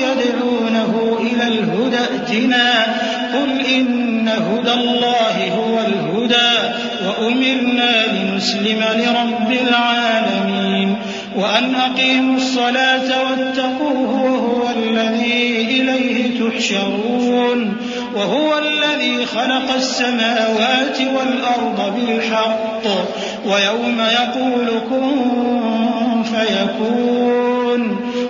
يدعونه إلى الهدى ائتنا قل إن هدى الله هو الهدى وأمرنا لنسلم لرب العالمين وأن أقيموا الصلاة واتقوه وهو الذي إليه تحشرون وهو الذي خلق السماوات والأرض بالحق ويوم يقول كن فيكون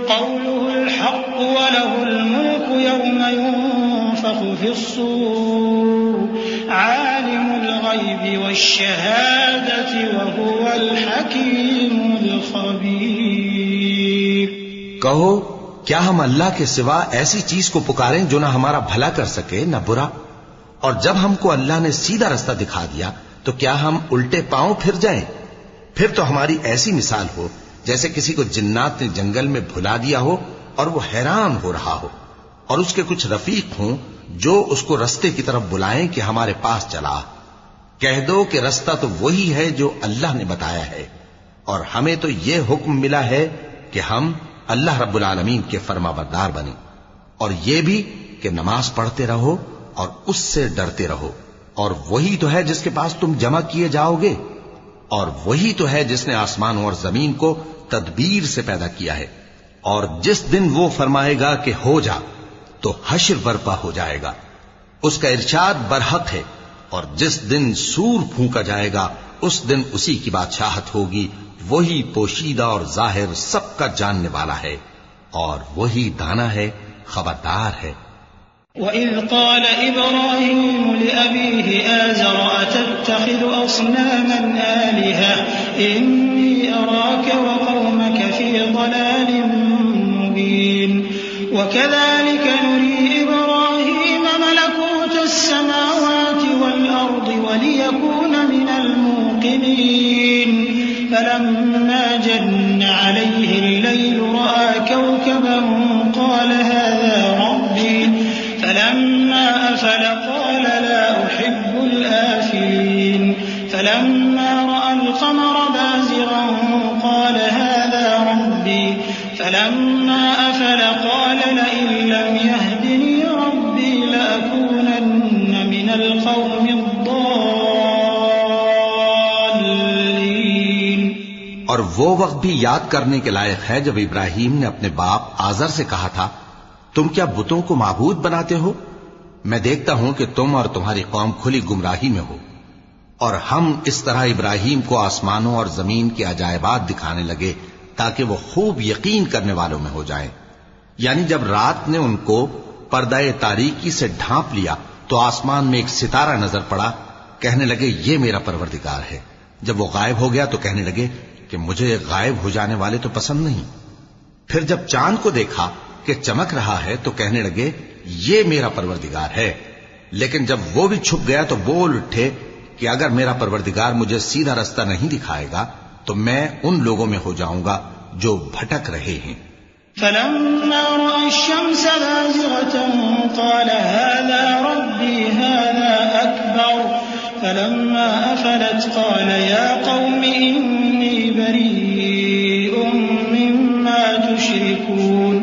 قوله الحق وله الملك يوم ينفخ في الصور عالم الغيب والشهادة وهو الحكيم الخبير. کہو کیا ہم اللہ کے سوا ایسی چیز کو پکاریں جو نہ ہمارا بھلا کر سکے نہ برا؟ اور جب ہم کو اللہ نے سیدھا رستہ دکھا دیا تو کیا ہم الٹے پاؤں پھر جائیں؟ پھر تو ہماری ایسی مثال ہو جیسے کسی کو جنات نے جنگل میں بھلا دیا ہو اور وہ حیران ہو رہا ہو، اور اس کے کچھ رفیق ہوں جو اس کو رستے کی طرف بلائیں کہ ہمارے پاس چلا. کہہ دو کہ رستہ تو وہی ہے جو اللہ نے بتایا ہے، اور ہمیں تو یہ حکم ملا ہے کہ ہم اللہ رب العالمین کے فرما بردار بنیں، اور یہ بھی کہ نماز پڑھتے رہو اور اس سے ڈرتے رہو، اور وہی تو ہے جس کے پاس تم جمع کیے جاؤ گے، اور وہی تو ہے جس نے آسمانوں اور زمین کو تدبیر سے پیدا کیا ہے، اور جس دن وہ فرمائے گا کہ ہو جا تو حشر برپا ہو جائے گا، اس کا ارشاد برحق ہے، اور جس دن سور پھونکا جائے گا اس دن اسی کی بادشاہت ہوگی، وہی پوشیدہ اور ظاہر سب کا جاننے والا ہے، اور وہی دانا ہے، خبردار ہے. وَإِذْ قَالَ إِبْرَاهِيمُ لِأَبِيهِ آزَرَ أَتَتَّخِذُ أَصْنَامًا آلِهَةً إِنِّي أَرَاكَ وَقَوْمَكَ فِي ضَلَالٍ مُّبِينٍ. وَكَذَلِكَ نُرِي إِبْرَاهِيمَ مَلَكُوتَ السَّمَاوَاتِ وَالْأَرْضِ وَلِيَكُونَ مِنَ الْمُوقِنِينَ. فلما جن عليه الليل رأى كوكبا قال هذا ربي فلما أفل قال لا أحب الآفلين. فلما رأى القمر بازغا قال هذا ربي فلما أفل قال لئن لم يهدني ربي لأكونن من القوم الضالين. اور وہ وقت بھی یاد کرنے کے لائق ہے جب ابراہیم نے اپنے باپ آزر سے کہا تھا تم کیا بتوں کو معبود بناتے ہو؟ میں دیکھتا ہوں کہ تم اور تمہاری قوم کھلی گمراہی میں ہو. اور ہم اس طرح ابراہیم کو آسمانوں اور زمین کے عجائبات دکھانے لگے تاکہ وہ خوب یقین کرنے والوں میں ہو جائیں. یعنی جب رات نے ان کو پردہ تاریکی سے ڈھانپ لیا تو آسمان میں ایک ستارہ نظر پڑا، کہنے لگے یہ میرا پروردگار ہے. جب وہ غائب ہو گیا تو کہنے لگے کہ مجھے غائب ہو جانے والے تو پسند نہیں. پھر جب چاند کو دیکھا کہ چمک رہا ہے تو کہنے لگے یہ میرا پروردگار ہے. لیکن جب وہ بھی چھپ گیا تو بول اٹھے کہ اگر میرا پروردگار مجھے سیدھا رستہ نہیں دکھائے گا تو میں ان لوگوں میں ہو جاؤں گا جو بھٹک رہے ہیں. فلما رأى الشمس بازغة قال هذا ربي هذا أكبر. فلما أفلت قال يا قوم إني بريء مما تشركون.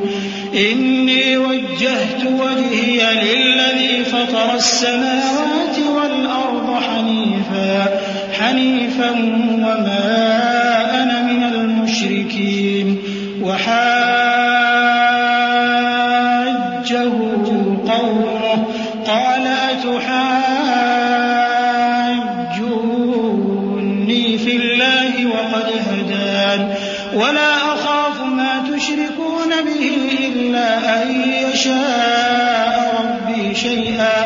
إني وجهت وجهي للذي فطر السماوات والأرض حنيفا وما أنا من المشركين. وحاجه قومه قال أتحاجوني في الله وقد هدان ولا أخاف ما تشركون به إلا أن يشاء ربي شيئا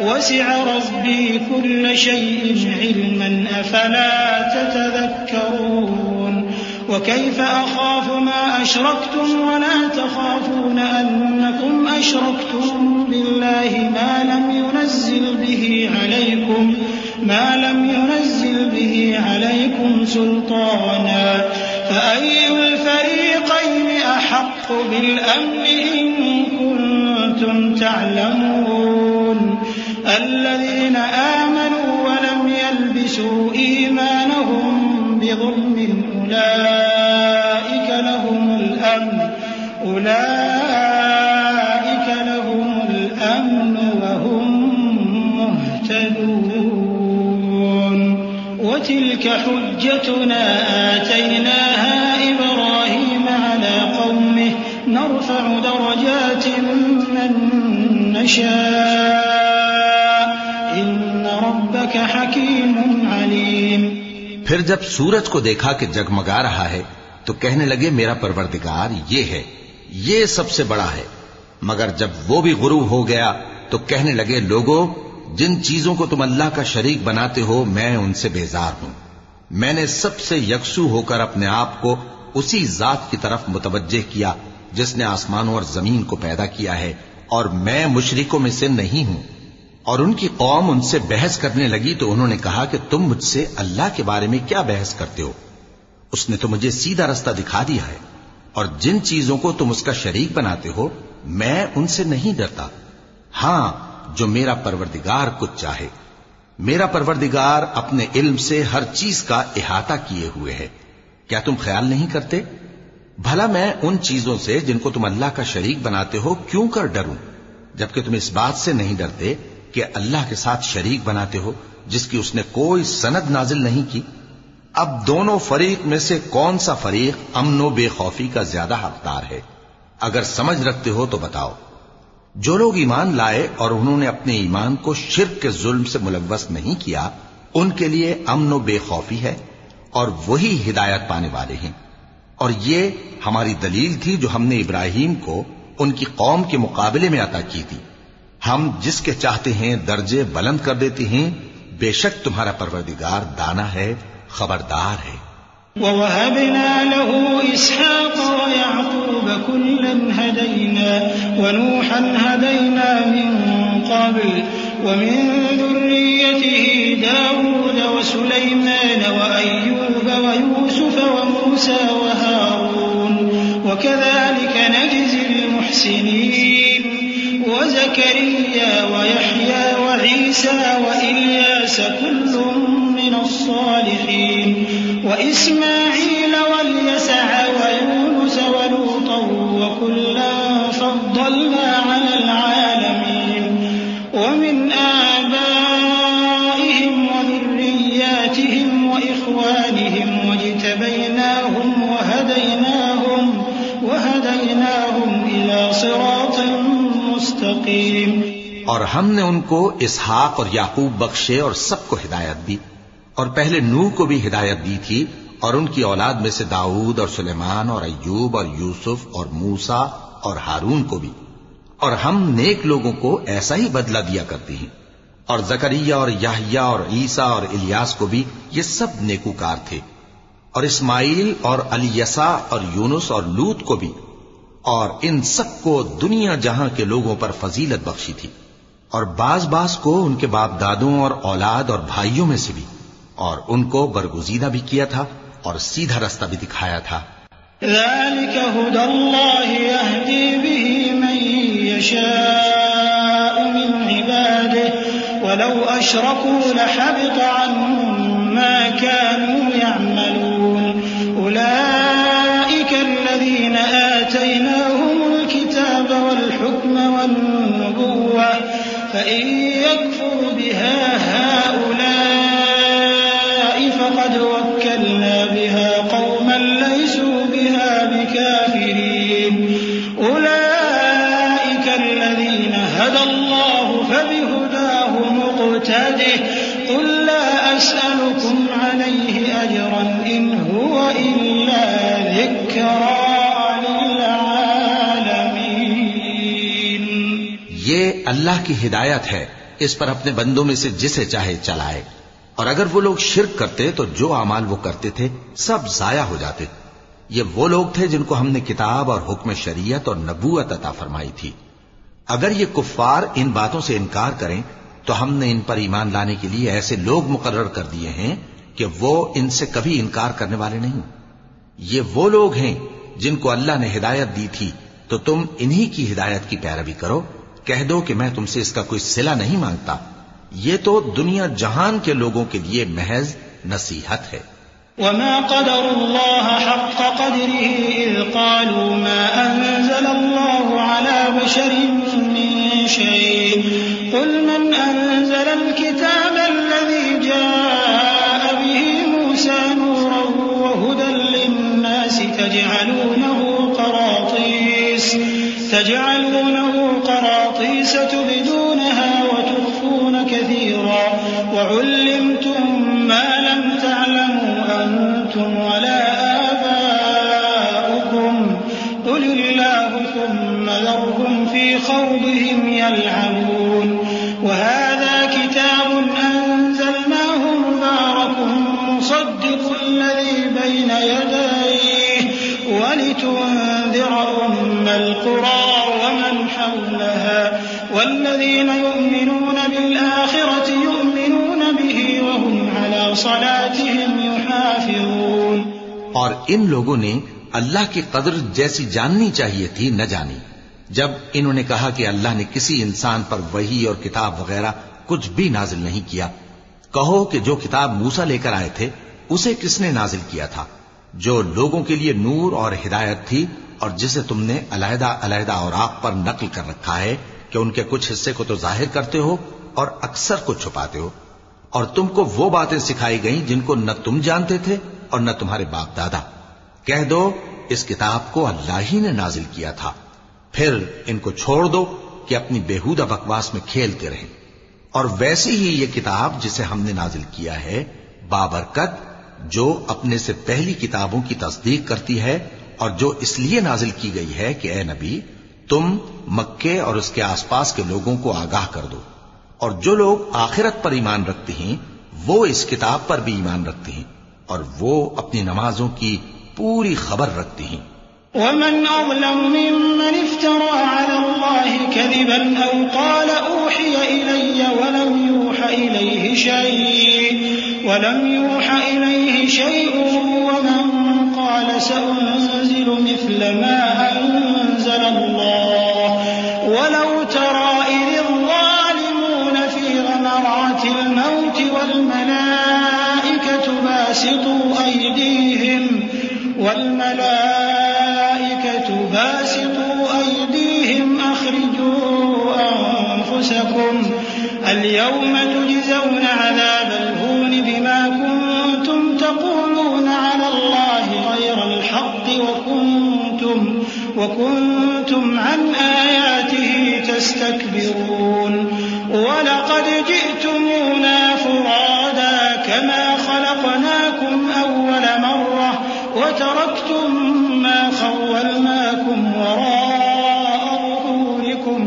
وسع ربي كل شيء علما أفلا تتذكرون. وكيف أخاف ما أشركتم ولا تخافون أنكم أشركتم بالله ما لم ينزل به عليكم سلطانا فأي الفريقين أحق بالأمن إن كنتم تعلمون. الذين آمنوا ولم يلبسوا إيمانهم بظلم أولئك لهم الأمن وهم مهتدون. وتلك حجتنا آتيناها إبراهيم نرفع درجات من نشاء إن ربك حكيم عليم۔ پھر جب سورج کو دیکھا کہ جگمگا رہا ہے تو کہنے لگے میرا پروردگار یہ ہے، یہ سب سے بڑا ہے۔ مگر جب وہ بھی غروب ہو گیا تو کہنے لگے لوگوں، جن چیزوں کو تم اللہ کا شریک بناتے ہو میں ان سے بیزار ہوں۔ میں نے سب سے یکسو ہو کر اپنے آپ کو اسی ذات کی طرف متوجہ کیا جس نے آسمانوں اور زمین کو پیدا کیا ہے، اور میں مشرکوں میں سے نہیں ہوں۔ اور ان کی قوم ان سے بحث کرنے لگی تو انہوں نے کہا کہ تم مجھ سے اللہ کے بارے میں کیا بحث کرتے ہو؟ اس نے تو مجھے سیدھا رستہ دکھا دیا ہے، اور جن چیزوں کو تم اس کا شریک بناتے ہو میں ان سے نہیں ڈرتا، ہاں جو میرا پروردگار کچھ چاہے۔ میرا پروردگار اپنے علم سے ہر چیز کا احاطہ کیے ہوئے ہے۔ کیا تم خیال نہیں کرتے؟ بھلا میں ان چیزوں سے جن کو تم اللہ کا شریک بناتے ہو کیوں کر ڈروں، جبکہ تم اس بات سے نہیں ڈرتے کہ اللہ کے ساتھ شریک بناتے ہو جس کی اس نے کوئی سند نازل نہیں کی۔ اب دونوں فریق میں سے کون سا فریق امن و بے خوفی کا زیادہ حقدار ہے؟ اگر سمجھ رکھتے ہو تو بتاؤ۔ جو لوگ ایمان لائے اور انہوں نے اپنے ایمان کو شرک کے ظلم سے ملوث نہیں کیا ان کے لیے امن و بے خوفی ہے، اور وہی ہدایت پانے والے ہیں۔ اور یہ ہماری دلیل تھی جو ہم نے ابراہیم کو ان کی قوم کے مقابلے میں عطا کی تھی۔ ہم جس کے چاہتے ہیں درجے بلند کر دیتے ہیں، بے شک تمہارا پروردگار دانا ہے، خبردار ہے۔ وَوَهَبْنَا لَهُ إِسْحَاقَ وَيَعْقُوبَ كُلًّا هَدَيْنَا وَنُوحًا هَدَيْنَا مِن قَبْلُ وَمِن ذُرِّيَّتِهِ دَاوُودَ وَسُلَيْمَانَ وَأَيُّوبَ وَيُوسُفَ وَمُوسَى وَهَارُونَ وَكَذَلِكَ نَجْزِي الْمُحْسِنِينَ وَزَكَرِيَّا وَيَحْيَى وَعِيسَى وَإِلْيَاسَ كُلٌّ مِّنَ الصَّالِحِينَ وإسماعيل واليسع ويونس ولوطا وكلا فضلنا على العالمين ومن آبائهم وذرياتهم وإخوانهم واجتبيناهم وهديناهم إلى صراط مستقيم۔ اور ہم نے ان کو اسحاق اور یعقوب بخشے اور سب کو ہدایت دی، اور پہلے نوح کو بھی ہدایت دی تھی، اور ان کی اولاد میں سے داؤد اور سلیمان اور ایوب اور یوسف اور موسیٰ اور ہارون کو بھی، اور ہم نیک لوگوں کو ایسا ہی بدلہ دیا کرتے ہیں۔ اور زکریا اور یحییٰ اور عیسیٰ اور الیاس کو بھی، یہ سب نیکوکار تھے، اور اسماعیل اور الیسع اور یونس اور لوط کو بھی، اور ان سب کو دنیا جہاں کے لوگوں پر فضیلت بخشی تھی، اور بعض کو ان کے باپ دادوں اور اولاد اور بھائیوں میں سے بھی، اور ان کو برگزیدہ بھی کیا تھا اور سیدھا رستہ بھی دکھایا تھا۔ ذلك هدى الله يهدي به من يشاء من عباده ولو أشركوا لحبط عنهم ما كانوا يعملون أولئك الذين آتيناهم الكتاب والحكم والنبوة فإن يكفر بها هؤلاء فقد وكلنا بها قوما ليسوا بها بكافرين أولئك الذين هدى الله فبهداه مقتده قل لا أسألكم عليه أجرا إن هو إلا ذكرى للعالمين۔ یہ اللہ کی ہدایت ہے، اس پر اپنے بندوں میں سے جسے چاہے چلائے، اور اگر وہ لوگ شرک کرتے تو جو اعمال وہ کرتے تھے سب ضائع ہو جاتے۔ یہ وہ لوگ تھے جن کو ہم نے کتاب اور حکم شریعت اور نبوت عطا فرمائی تھی۔ اگر یہ کفار ان باتوں سے انکار کریں تو ہم نے ان پر ایمان لانے کے لیے ایسے لوگ مقرر کر دیے ہیں کہ وہ ان سے کبھی انکار کرنے والے نہیں۔ یہ وہ لوگ ہیں جن کو اللہ نے ہدایت دی تھی، تو تم انہی کی ہدایت کی پیروی کرو۔ کہہ دو کہ میں تم سے اس کا کوئی صلہ نہیں مانگتا، یہ تو دنیا جہان کے لوگوں کے لیے محض نصیحت ہے۔ وما قدر الله حق قدره إذ قالوا ما أنزل الله على بشر من شيء قل من أنزل الكتاب الذي جاء به موسى نورا وهدى للناس تجعلونه قراطيس تجعلونه قراطيس تبدونها وتخفون كثيرا وعلمتم ما لم تعلموا أنتم ولا آباؤكم قل الله ثم ذرهم في خوضهم يلعبون وهذا كتاب أنزلناه مبارك مصدق الذي بين يديه ولتنذر أم القرى ومن حولها والذين يؤمنون بالآخرة يؤمنون به وهم على صلاتهم يحافظون. اور ان لوگوں نے اللہ کی قدر جیسی جاننی چاہیے تھی نہ جانی جب انہوں نے کہا کہ اللہ نے کسی انسان پر وحی اور کتاب وغیرہ کچھ بھی نازل نہیں کیا. کہو کہ جو کتاب موسیٰ لے کر آئے تھے اسے کس نے نازل کیا تھا؟ جو لوگوں کے لیے نور اور ہدایت تھی اور جسے تم نے علیحدہ علیحدہ اوراق پر نقل کر رکھا ہے کہ ان کے کچھ حصے کو تو ظاہر کرتے ہو اور اکثر کو چھپاتے ہو. اور تم کو وہ باتیں سکھائی گئیں جن کو نہ تم جانتے تھے اور نہ تمہارے باپ دادا. کہہ دو اس کتاب کو اللہ ہی نے نازل کیا تھا. پھر ان کو چھوڑ دو کہ اپنی بیہودہ بکواس میں کھیلتے رہیں. اور ویسی ہی یہ کتاب جسے ہم نے نازل کیا ہے بابرکت جو اپنے سے پہلی کتابوں کی تصدیق کرتی ہے اور جو اس لیے نازل کی گئی ہے کہ اے نبی تم مکے اور اس کے آس پاس کے لوگوں کو آگاہ کر دو. اور جو لوگ آخرت پر ایمان رکھتے ہیں وہ اس کتاب پر بھی ایمان رکھتے ہیں اور وہ اپنی نمازوں کی پوری خبر رکھتے ہیں. ومن أظلم ممن افترى على الله كذبا أو قال أوحي إلي ولم يوح إليه شيء ومن قال سأنزل مثل ما أنزل الله ولو ترى إذ الظالمون في غمرات الموت والملائكة باسطوا أيديهم أخرجوا أنفسكم اليوم تجزون عذاب الهون بما كنتم تقولون على الله غير الحق وكنتم عن آياته تستكبرون ولقد جئتمونا فرادا كما خلقناكم أول مرة وتركتم ما خولناكم وراء ظهوركم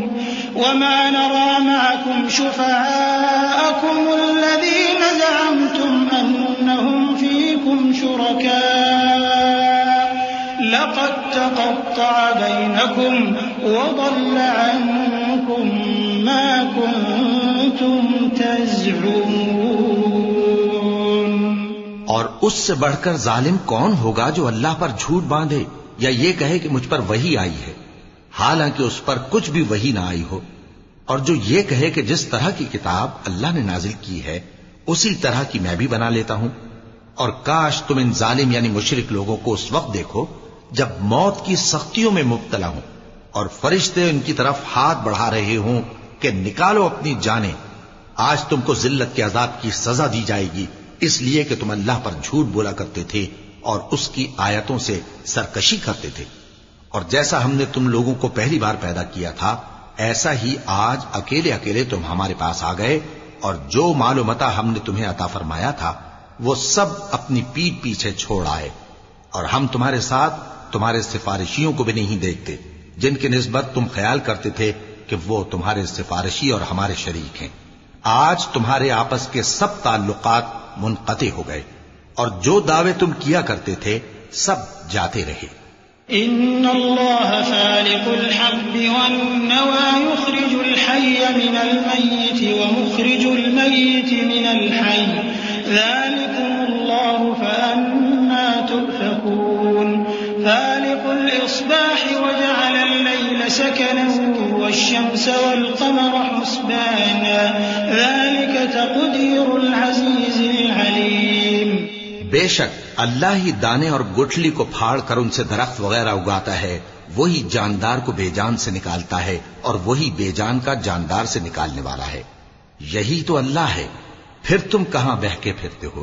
وما نرى معكم شفعاءكم الذين زعمتم أنهم فيكم شركاء لقد تقطع بينكم وضل عنكم ما كنتم تزعمون. اور اس سے بڑھ کر ظالم کون ہوگا جو اللہ پر جھوٹ باندھے یا یہ کہے کہ مجھ پر وحی آئی ہے حالانکہ اس پر کچھ بھی وحی نہ آئی ہو، اور جو یہ کہے کہ جس طرح کی کتاب اللہ نے نازل کی ہے اسی طرح کی میں بھی بنا لیتا ہوں. اور کاش تم ان ظالم یعنی مشرک لوگوں کو اس وقت دیکھو جب موت کی سختیوں میں مبتلا ہوں اور فرشتے ان کی طرف ہاتھ بڑھا رہے ہوں کہ نکالو اپنی جانیں. آج تم کو ذلت کے عذاب کی سزا دی جائے گی اس لیے کہ تم اللہ پر جھوٹ بولا کرتے تھے اور اس کی آیتوں سے سرکشی کرتے تھے. اور جیسا ہم نے تم لوگوں کو پہلی بار پیدا کیا تھا ایسا ہی آج اکیلے اکیلے تم ہمارے پاس آ گئے، اور جو مال و متاع ہم نے تمہیں عطا فرمایا تھا وہ سب اپنی پیٹھ پیچھے چھوڑ آئے، اور ہم تمہارے ساتھ تمہارے سفارشیوں کو بھی نہیں دیکھتے جن کی نسبت تم خیال کرتے تھے کہ وہ تمہارے سفارشی اور ہمارے شریک ہیں. آج تمہارے آپس کے سب تعلقات منقطع ہو گئے اور جو دعوے تم کیا کرتے تھے سب جاتے رہے. ان اللہ فالق الحب والنوى يخرج الحي من الميت ومخرج الميت من الحي ذلكم الله فأنا تؤفكون. فالق الإصباح وجعل الليل سكنا والشمس والقمر حسبانا ذلك تقدير العزيز العليم. بے شک اللہ ہی دانے اور گٹھلی کو پھاڑ کر ان سے درخت وغیرہ اگاتا ہے، وہی جاندار کو بے جان سے نکالتا ہے اور وہی بے جان کا جاندار سے نکالنے والا ہے. یہی تو اللہ ہے، پھر تم کہاں بہکے پھرتے ہو؟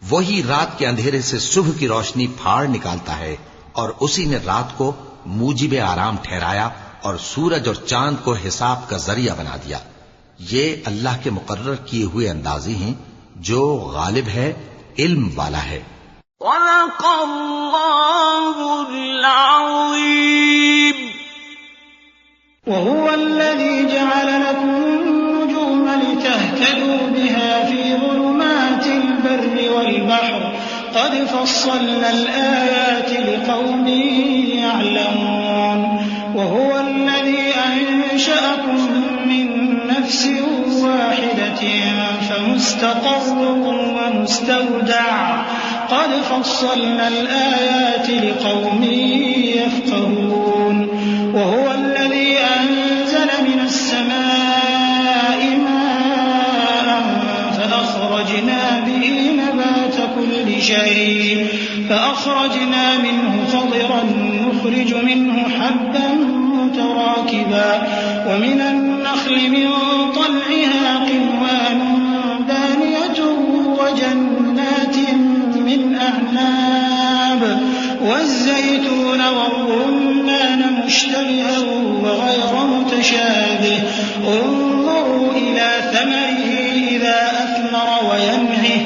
وہی رات کے اندھیرے سے صبح کی روشنی پھاڑ نکالتا ہے اور اسی نے رات کو موجب آرام ٹھہرایا اور سورج اور چاند کو حساب کا ذریعہ بنا دیا. یہ اللہ کے مقرر کیے ہوئے اندازے ہیں جو غالب ہے، علم والا ہے. صدق اللہ العظیم. وهو الذي جعل لكم النجوم لتهتدوا بها في ظلمات البر والبحر قد فصلنا الآيات لقوم يعلمون. وهو الذي أنشأكم من نفس واحدة فمستقر ومستودع قد فصلنا الآيات لقوم يفقهون. وهو الذي أنزل من السماء ماء فأخرجنا به نبات كل شيء فأخرجنا منه خضرا نخرج منه حبا متراكبا ومن النخل من طلعها قنوان دانية وجنات من أعناب والزيتون والرمان مشتبها وغير متشابه انظروا إلى ثمره إذا أثمر وينعه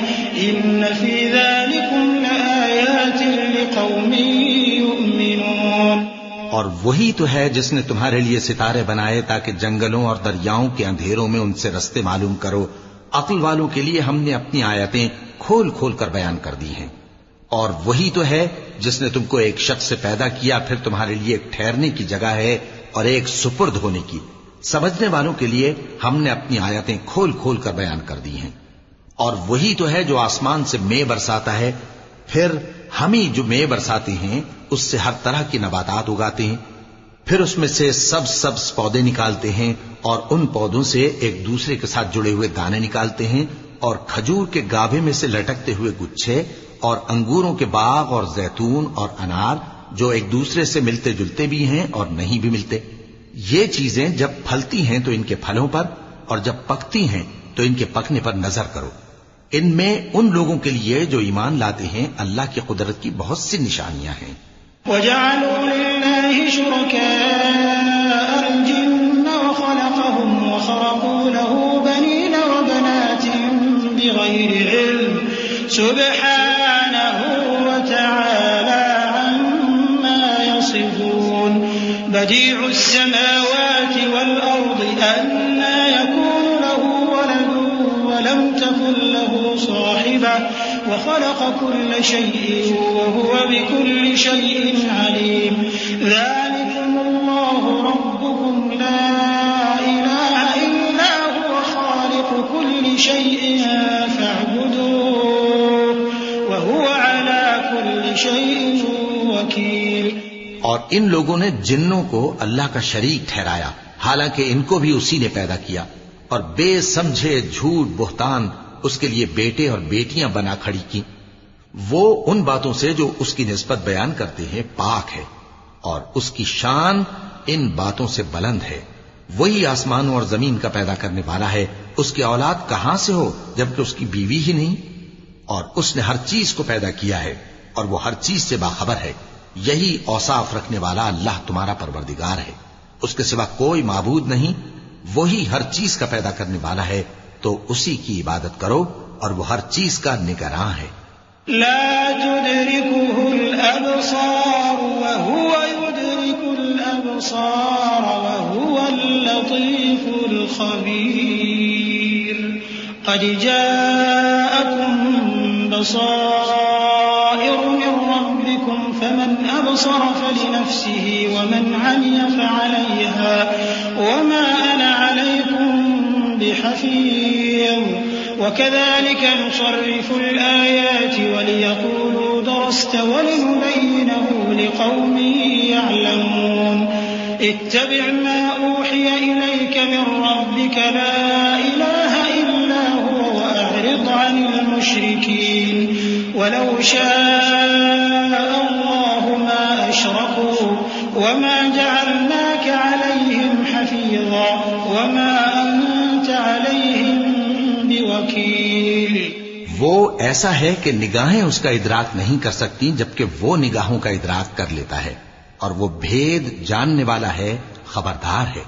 إن في ذلكم لآيات لقوم يؤمنون. اور وہی تو ہے جس نے تمہارے لیے ستارے بنائے تاکہ جنگلوں اور دریاؤں کے اندھیروں میں ان سے رستے معلوم کرو. عقل والوں کے لیے ہم نے اپنی آیتیں کھول کھول کر بیان کر دی ہیں. اور وہی تو ہے جس نے تم کو ایک شخص سے پیدا کیا، پھر تمہارے لیے ایک ٹھہرنے کی جگہ ہے اور ایک سپرد ہونے کی. سمجھنے والوں کے لیے ہم نے اپنی آیتیں کھول کھول کر بیان کر دی ہیں. اور وہی تو ہے جو آسمان سے مے برساتا ہے، پھر ہم ہی جو مے برساتے ہیں اس سے ہر طرح کی نباتات اگاتے ہیں، پھر اس میں سے سبز پودے نکالتے ہیں اور ان پودوں سے ایک دوسرے کے ساتھ جڑے ہوئے دانے نکالتے ہیں اور کھجور کے گاھے میں سے لٹکتے ہوئے گچھے اور انگوروں کے باغ اور زیتون اور انار جو ایک دوسرے سے ملتے جلتے بھی ہیں اور نہیں بھی ملتے. یہ چیزیں جب پھلتی ہیں تو ان کے پھلوں پر اور جب پکتی ہیں تو ان کے پکنے پر نظر کرو. ان میں ان لوگوں کے لیے جو ایمان لاتے ہیں اللہ کی قدرت کی بہت سی نشانیاں ہیں. وَجَعَلُوا لِلَّهِ شُرَكَاءَ الْجِنَّ وَخَلَقَهُمْ وَخَرَقُوا لَهُ بَنِينَ وَبَنَاتٍ بِغَيْرِ عِلْمٍ سُبْحَانَهُ وَتَعَالَى عَمَّا يَصِفُونَ. بَدِيعُ السَّمَاوَاتِ وَالْأَرْضِ أَنَّىٰ يَكُونُ لَهُ وَلَدٌ وَلَمْ تَكُن لَّهُ صَاحِبَةٌ وخلق كل شيء وهو بكل شيء عليم. ذلكم الله ربكم لا إله إلا هو خالق كل شيء فاعبدوه وهو على كل شيء وكيل. اور ان لوگوں نے جنوں کو اللہ کا شریک ٹھہرایا حالانکہ ان کو بھی اسی نے پیدا کیا، اور بے سمجھے جھوٹ بہتان اس کے لیے بیٹے اور بیٹیاں بنا کھڑی کی. وہ ان باتوں سے جو اس کی نسبت بیان کرتے ہیں پاک ہے، اور اس کی شان ان باتوں سے بلند ہے. وہی آسمانوں اور زمین کا پیدا کرنے والا ہے. اس کی اولاد کہاں سے ہو جبکہ اس کی بیوی ہی نہیں؟ اور اس نے ہر چیز کو پیدا کیا ہے اور وہ ہر چیز سے باخبر ہے. یہی اوصاف رکھنے والا اللہ تمہارا پروردگار ہے، اس کے سوا کوئی معبود نہیں. وہی ہر چیز کا پیدا کرنے والا ہے تو اسی کی عبادت کرو اور وہ ہر چیز کا نگراں ہے. لا تدركه الأبصار وهو يدرك الأبصار وهو اللطيف الخبير. قد جاءكم بصائر من ربكم فمن أبصر فلنفسه ومن عمي فعليها وما أنا عليكم بحفيظ. وكذلك نصرف الآيات وليقولوا درست ولنبينه لقوم يعلمون. اتبع ما أوحي إليك من ربك لا إله إلا هو وأعرض عن المشركين. ولو شاء الله ما أشركوا وما جعلناك عليهم حفيظا وما أنت عليهم بوكيل. وہ ایسا ہے کہ نگاہیں اس کا ادراک نہیں کر سکتی جبکہ وہ نگاہوں کا ادراک کر لیتا ہے، اور وہ بھید جاننے والا ہے، خبردار ہے۔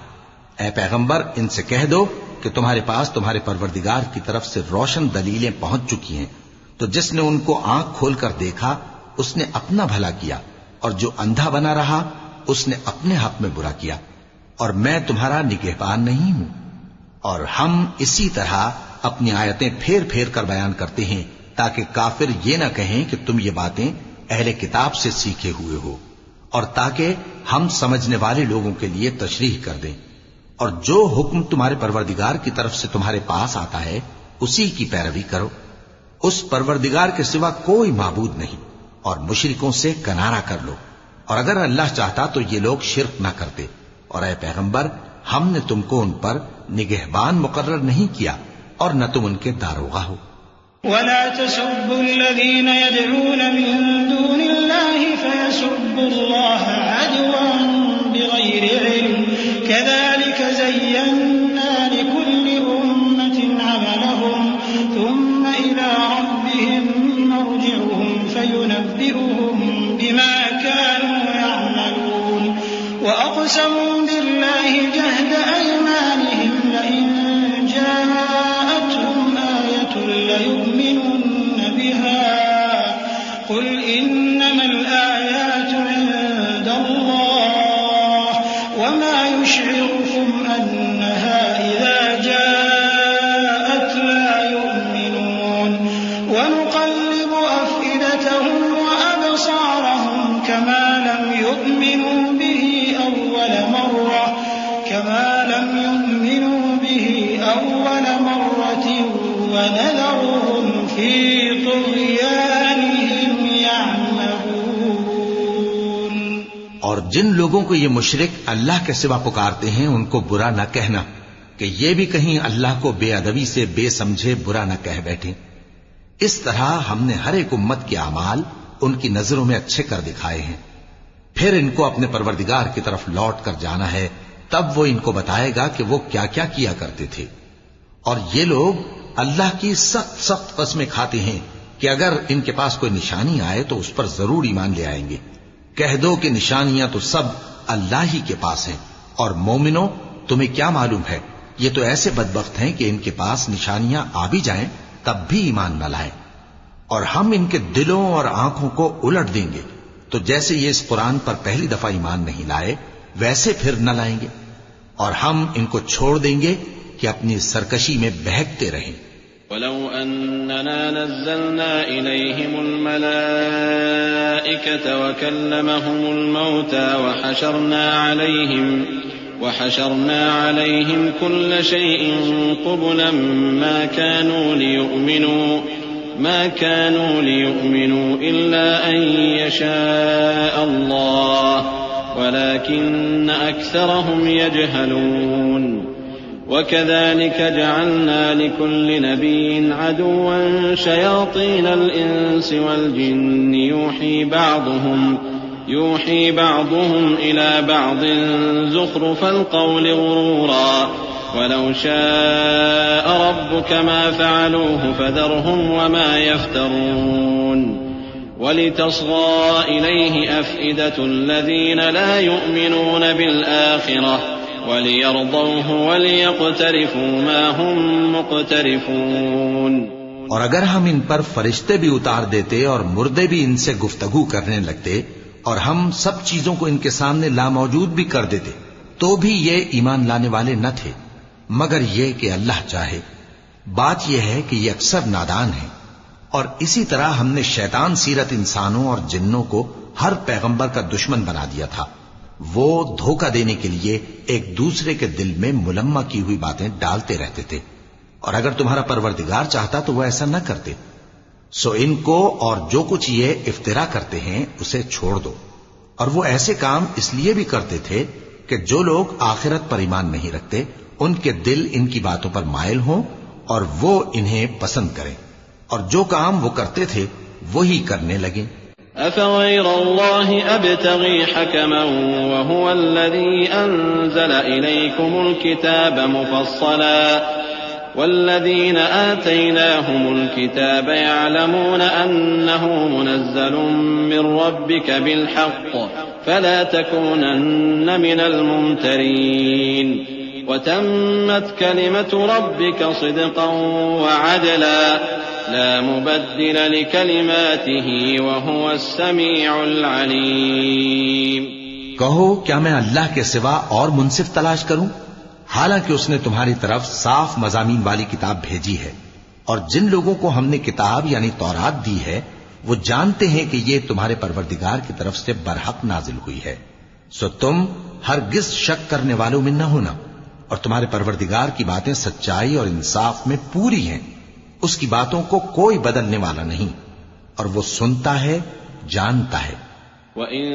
اے پیغمبر ان سے کہہ دو کہ تمہارے پاس تمہارے پروردگار کی طرف سے روشن دلیلیں پہنچ چکی ہیں، تو جس نے ان کو آنکھ کھول کر دیکھا اس نے اپنا بھلا کیا، اور جو اندھا بنا رہا اس نے اپنے حق میں برا کیا، اور میں تمہارا نگہبان نہیں ہوں۔ اور ہم اسی طرح اپنی آیتیں پھیر پھیر کر بیان کرتے ہیں تاکہ کافر یہ نہ کہیں کہ تم یہ باتیں اہل کتاب سے سیکھے ہوئے ہو، اور تاکہ ہم سمجھنے والے لوگوں کے لیے تشریح کر دیں۔ اور جو حکم تمہارے پروردگار کی طرف سے تمہارے پاس آتا ہے اسی کی پیروی کرو، اس پروردگار کے سوا کوئی معبود نہیں، اور مشرکوں سے کنارہ کر لو، اور اگر اللہ چاہتا تو یہ لوگ شرک نہ کرتے۔ اور اے پیغمبر ہم نے تم کو ان پر نگہبان مقرر نہیں کیا اور نہ تم ان کے داروغہ ہو۔ ولا تسبوا الذين يدعون من دون الله فيسبوا الله عدوا بغير علم كذلك زينا لكل أمة عملهم ثم إلى ربهم مرجعهم فينبئهم بما كانوا يعملون وأقسموا بالله جهد أيمانهم لئن جاءتهم آية ليؤمنن بها قل إنما الآيات عند الله وما يشعركم أنها إذا جاءت لا يؤمنون ونقلب أفئدتهم وأبصارهم كما لم يؤمنوا به أول مرة ونذرهم في طغيانهم يعمهون۔ اور جن لوگوں کو یہ مشرک اللہ کے سوا پکارتے ہیں ان کو برا نہ کہنا کہ یہ بھی کہیں اللہ کو بے ادبی سے بے سمجھے برا نہ کہہ بیٹھیں۔ اس طرح ہم نے ہر ایک امت کے اعمال ان کی نظروں میں اچھے کر دکھائے ہیں، پھر ان کو اپنے پروردگار کی طرف لوٹ کر جانا ہے، تب وہ ان کو بتائے گا کہ وہ کیا کیا کیا کرتے تھے۔ اور یہ لوگ اللہ کی سخت سخت قسمیں کھاتے ہیں کہ اگر ان کے پاس کوئی نشانی آئے تو اس پر ضرور ایمان لے آئیں گے۔ کہہ دو کہ نشانیاں تو سب اللہ ہی کے پاس ہیں، اور مومنوں تمہیں کیا معلوم ہے یہ تو ایسے بدبخت ہیں کہ ان کے پاس نشانیاں آ بھی جائیں تب بھی ایمان نہ لائیں، اور ہم ان کے دلوں اور آنکھوں کو الٹ دیں گے، تو جیسے یہ اس قرآن پر پہلی دفعہ ایمان نہیں لائے ویسے پھر نہ لائیں گے، اور ہم ان کو چھوڑ دیں گے کہ اپنی سرکشی میں بہکتے رہیں۔ وَلَوْ أَنَّنَا نَزَّلْنَا إِلَيْهِمُ الْمَلَائِكَةَ وَكَلَّمَهُمُ الْمَوْتَى وَحَشَرْنَا عَلَيْهِمْ كُلَّ شَيْءٍ قُبُلًا ما كانوا ليؤمنوا إلا أن يشاء الله ولكن أكثرهم يجهلون وكذلك جعلنا لكل نبي عدوا شياطين الإنس والجن يوحي بعضهم إلى بعض زخرف القول غرورا ولو شاء ربك ما فعلوه فذرهم وما يفترون ولتصغى إليه أفئدة الذين لا يؤمنون بالآخرة وليرضوه وليقترفوا ما هم مقترفون۔ اور اگر ہم ان پر فرشتے بھی اتار دیتے اور مردے بھی ان سے گفتگو کرنے لگتے اور ہم سب چیزوں کو ان کے سامنے لاموجود بھی کر دیتے تو بھی یہ ایمان لانے والے نہ تھے مگر یہ کہ اللہ چاہے۔ بات یہ ہے کہ یہ اکثر نادان ہیں۔ اور اسی طرح ہم نے شیطان سیرت انسانوں اور جنوں کو ہر پیغمبر کا دشمن بنا دیا تھا، وہ دھوکہ دینے کے لیے ایک دوسرے کے دل میں ملمہ کی ہوئی باتیں ڈالتے رہتے تھے، اور اگر تمہارا پروردگار چاہتا تو وہ ایسا نہ کرتے۔ سو ان کو اور جو کچھ یہ افترا کرتے ہیں اسے چھوڑ دو۔ اور وہ ایسے کام اس لیے بھی کرتے تھے کہ جو لوگ آخرت پر ایمان نہیں رکھتے ان کے دل ان کی باتوں پر مائل ہوں اور وہ انہیں پسند کریں، اور جو کام وہ کرتے تھے وہی کرنے لگیں۔ أَفَغَيْرَ اللَّهِ أَبْتَغِي حَكَمًا وَهُوَ الَّذِي أَنزَلَ إِلَيْكُمُ الْكِتَابَ مُفَصَّلًا وَالَّذِينَ آتَيْنَاهُمُ الْكِتَابَ يَعْلَمُونَ أَنَّهُ مُنَزَّلٌ مِّن رَّبِّكَ بِالْحَقِّ فلا تكونن من الممترين وتمت كلمة ربك صدقا وعدلا لا مبدل لكلماته وهو السميع العليم۔ کہو کیا میں اللہ کے سوا اور منصف تلاش کروں؟ حالانکہ اس نے تمہاری طرف صاف مضامین والی کتاب بھیجی ہے، اور جن لوگوں کو ہم نے کتاب یعنی تورات دی ہے وہ جانتے ہیں کہ یہ تمہارے پروردگار کی طرف سے برحق نازل ہوئی ہے، سو تم ہرگز شک کرنے والوں میں نہ ہونا، اور تمہارے پروردگار کی باتیں سچائی اور انصاف میں پوری ہیں، اس کی باتوں کو کوئی بدلنے والا نہیں، اور وہ سنتا ہے جانتا ہے۔ وَإِن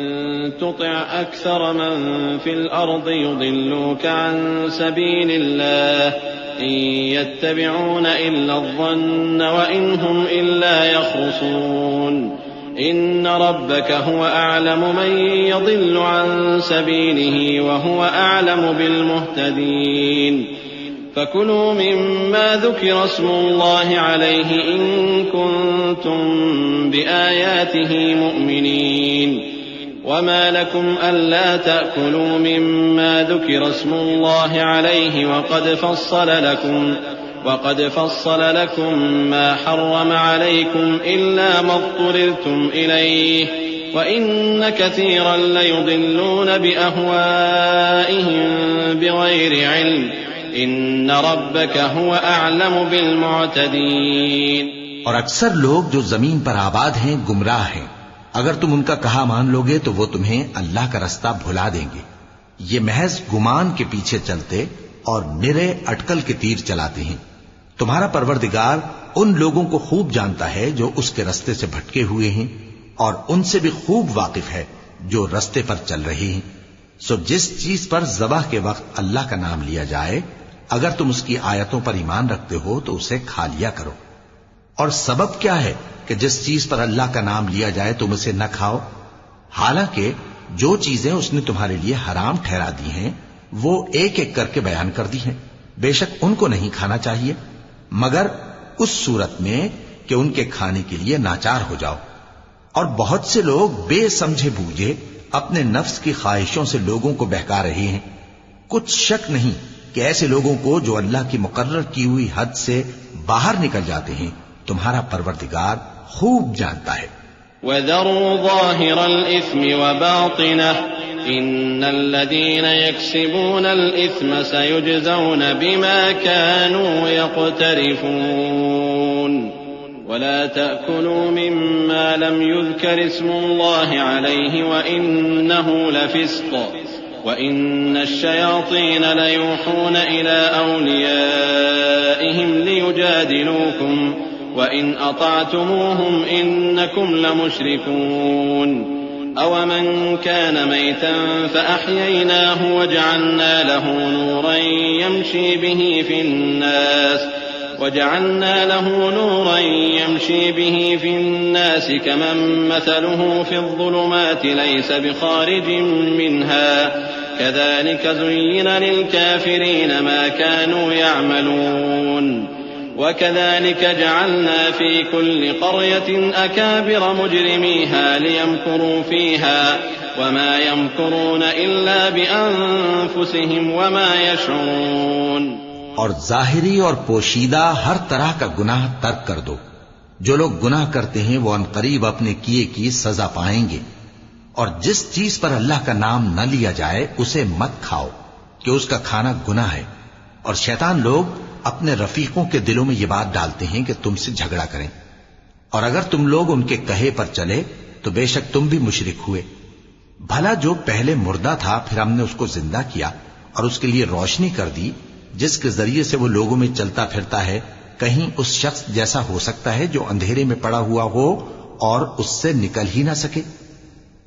تُطِعْ أَكْثَرَ مَن فِي الْأَرْضِ يُضِلُّوكَ عَن سَبِيلِ اللَّهِ إِن يَتَّبِعُونَ إِلَّا الظَّنَّ وَإِنْ هُمْ إِلَّا يَخْرُصُونَ إِنَّ رَبَّكَ هُوَ أَعْلَمُ مَن يَضِلُّ عَن سَبِيلِهِ وَهُوَ أَعْلَمُ بِالْمُهْتَدِينَ فَكُلُوا مِمَّا ذُكِرَ اسْمُ اللَّهِ عَلَيْهِ إِن كُنتُم بِآيَاتِهِ مُؤْمِنِينَ وَمَا لَكُمْ أَلَّا تَأْكُلُوا مِمَّا ذُكِرَ اسْمُ اللَّهِ عَلَيْهِ وَقَدْ فَصَّلَ لَكُم مَّا حَرَّمَ عَلَيْكُمْ إِلَّا مَا اضْطُرِرْتُمْ إِلَيْهِ وَإِنَّ كَثِيرًا لَّيُضِلُّونَ بِأَهْوَائِهِم بِغَيْرِ عِلْمٍ إِنَّ رَبَّكَ هُوَ أَعْلَمُ بِالْمُعْتَدِينَ۔ اور اکثر لوگ جو زمین پر آباد ہیں گمراہ ہیں، اگر تم ان کا کہا مان لو گے تو وہ تمہیں اللہ کا رستہ بھلا دیں گے، یہ محض گمان کے پیچھے چلتے اور نرے اٹکل کے تیر چلاتے ہیں۔ تمہارا پروردگار ان لوگوں کو خوب جانتا ہے جو اس کے رستے سے بھٹکے ہوئے ہیں، اور ان سے بھی خوب واقف ہے جو رستے پر چل رہے ہیں۔ سو جس چیز پر ذبح کے وقت اللہ کا نام لیا جائے، اگر تم اس کی آیتوں پر ایمان رکھتے ہو تو اسے کھا لیا کرو۔ اور سبب کیا ہے کہ جس چیز پر اللہ کا نام لیا جائے تم اسے نہ کھاؤ؟ حالانکہ جو چیزیں اس نے تمہارے لیے حرام ٹھہرا دی ہیں وہ ایک ایک کر کے بیان کر دی ہیں، بے شک ان کو نہیں کھانا چاہیے مگر اس صورت میں کہ ان کے کھانے کے لیے ناچار ہو جاؤ۔ اور بہت سے لوگ بے سمجھے بوجھے اپنے نفس کی خواہشوں سے لوگوں کو بہکا رہے ہیں۔ کچھ شک نہیں کہ ایسے لوگوں کو جو اللہ کی مقرر کی ہوئی حد سے باہر نکل جاتے ہیں تمہارا پروردگار خوب جانتا ہے۔ وَذَرُوا ظَاهِرَ الْإِثْمِ وَبَاطِنَهُ إِنَّ الَّذِينَ يَكْسِبُونَ الْإِثْمَ سَيُجْزَوْنَ بِمَا كَانُوا يَقْتَرِفُونَ وَلَا تَأْكُلُوا مِمَّا لَمْ يُذْكَرِ اسْمُ اللَّهِ عَلَيْهِ وَإِنَّهُ لَفِسْقٌ وَإِنَّ الشَّيَاطِينَ لَيُوحُونَ إِلَىٰ أَوْلِيَائِهِمْ لِيُجَادِلُوكُمْ وَإِنْ أَطَعْتُمُوهُمْ إِنَّكُمْ لَمُشْرِكُونَ أَوَمَنْ كَانَ مَيْتًا فَأَحْيَيْنَاهُ وَجَعَلْنَا له نُورًا يَمْشِي بِهِ فِي النَّاسِ كَمَنْ مَثَلُهُ فِي الظُّلُمَاتِ لَيْسَ بِخَارِجٍ مِّنْهَا كَذَلِكَ زُيِّنَ لِلْكَافِرِينَ مَا كَانُوا يَعْمَلُونَ وَكَذَلِكَ جَعَلْنَا فِي كُلِّ قَرْيَةٍ أَكَابِرَ مُجْرِمِيهَا لِيَمْكُرُوا فِيهَا وَمَا يَمْكُرُونَ إِلَّا بِأَنفُسِهِمْ وَمَا يَشْعُرُونَ۔ اور ظاہری اور پوشیدہ ہر طرح کا گناہ ترک کر دو۔ جو لوگ گناہ کرتے ہیں وہ عنقریب اپنے کیے کی سزا پائیں گے، اور جس چیز پر اللہ کا نام نہ لیا جائے اسے مت کھاؤ کہ اس کا کھانا گناہ ہے۔ اور شیطان لوگ اپنے رفیقوں کے دلوں میں یہ بات ڈالتے ہیں کہ تم سے جھگڑا کریں، اور اگر تم لوگ ان کے کہے پر چلے تو بے شک تم بھی مشرک ہوئے۔ بھلا جو پہلے مردہ تھا پھر ہم نے اس کو زندہ کیا اور اس کے لیے روشنی کر دی جس کے ذریعے سے وہ لوگوں میں چلتا پھرتا ہے، کہیں اس شخص جیسا ہو سکتا ہے جو اندھیرے میں پڑا ہوا ہو اور اس سے نکل ہی نہ سکے؟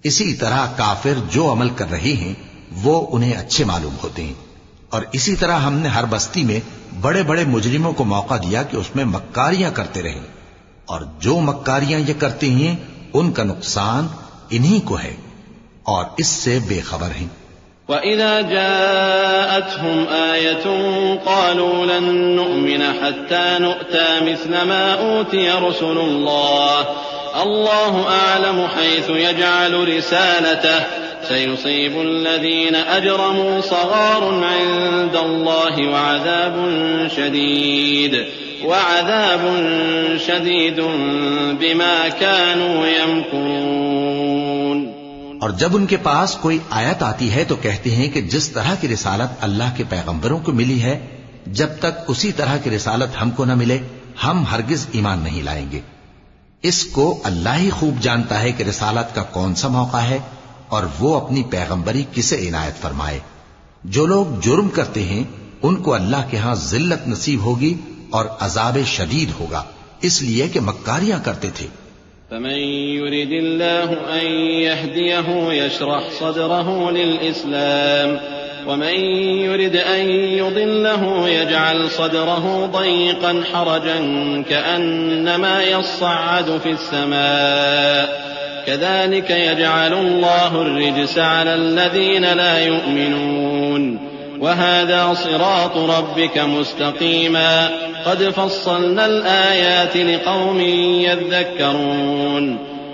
اسی طرح کافر جو عمل کر رہے ہیں وہ انہیں اچھے معلوم ہوتے ہیں، اور اسی طرح ہم نے ہر بستی میں بڑے بڑے مجرموں کو موقع دیا کہ اس میں مکاریاں کرتے رہیں، اور جو مکاریاں یہ کرتے ہیں ان کا نقصان انہی کو ہے اور اس سے بے خبر ہیں۔ وَإِذَا جَاءَتْهُمْ آيَةٌ قَالُوا لَن نُّؤْمِنَ حَتَّىٰ نُؤْتَىٰ مِثْلَ مَا أُوتِيَ رُسُلُ اللَّهِ اللَّهُ أَعْلَمُ حَيْثُ يَجْعَلُ رِسَالَتَهُ سيصيب الذين أجرموا صغار عند الله وعذاب شديد بما كانوا يمكرون. اور جب ان کے پاس کوئی آیت آتی ہے تو کہتے ہیں کہ جس طرح کی رسالت اللہ کے پیغمبروں کو ملی ہے، جب تک اسی طرح کی رسالت ہم کو نہ ملے ہم ہرگز ایمان نہیں لائیں گے. اس کو اللہ ہی خوب جانتا ہے کہ رسالت کا کون سا موقع ہے اور وہ اپنی پیغمبری کسے عنایت فرمائے. جو لوگ جرم کرتے ہیں ان کو اللہ کے ہاں ذلت نصیب ہوگی اور عذاب شدید ہوگا، اس لیے کہ مکاریاں کرتے تھے. فمن يرد الله أن يهديه يشرح صدره للإسلام ومن يرد أن يضله يجعل صدره ضيقا حرجا كأنما يصعد في السماء كذلك يجعل الله الرجس على الذين لا يؤمنون وهذا صراط ربك مستقيما قد فصلنا الآيات لقوم يذكرون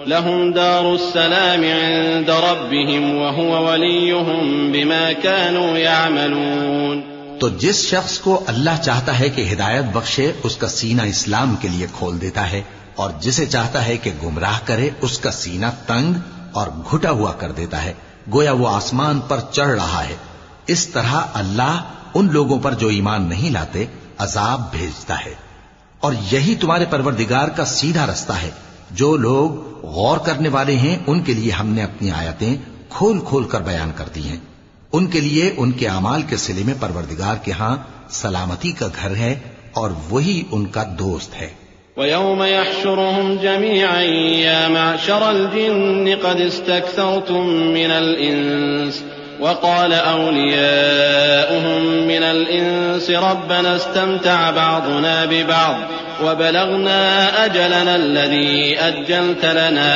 لهم دار السلام عند ربهم وهو وليهم بما كانوا يعملون. تو جس شخص کو اللہ چاہتا ہے کہ ہدایت بخشے اس کا سینہ اسلام کے لیے کھول دیتا ہے، اور جسے چاہتا ہے کہ گمراہ کرے اس کا سینہ تنگ اور گھٹا ہوا کر دیتا ہے، گویا وہ آسمان پر چڑھ رہا ہے. اس طرح اللہ ان لوگوں پر جو ایمان نہیں لاتے عذاب بھیجتا ہے. اور یہی تمہارے پروردگار کا سیدھا رستہ ہے. جو لوگ غور کرنے والے ہیں ان کے لیے ہم نے اپنی آیتیں کھول کھول کر بیان کر دی ہیں. ان کے لیے ان کے اعمال کے صلے میں پروردگار کے ہاں سلامتی کا گھر ہے اور وہی ان کا دوست ہے. وَيَوْمَ يَحْشُرُهُمْ جَمِيعًا يَا مَعْشَرَ الْجِنِّ قَدِ اسْتَكْثَرْتُم مِّنَ الْإِنسِ وقال أولياؤهم من الإنس ربنا استمتع بعضنا ببعض وبلغنا أجلنا الذي أجلت لنا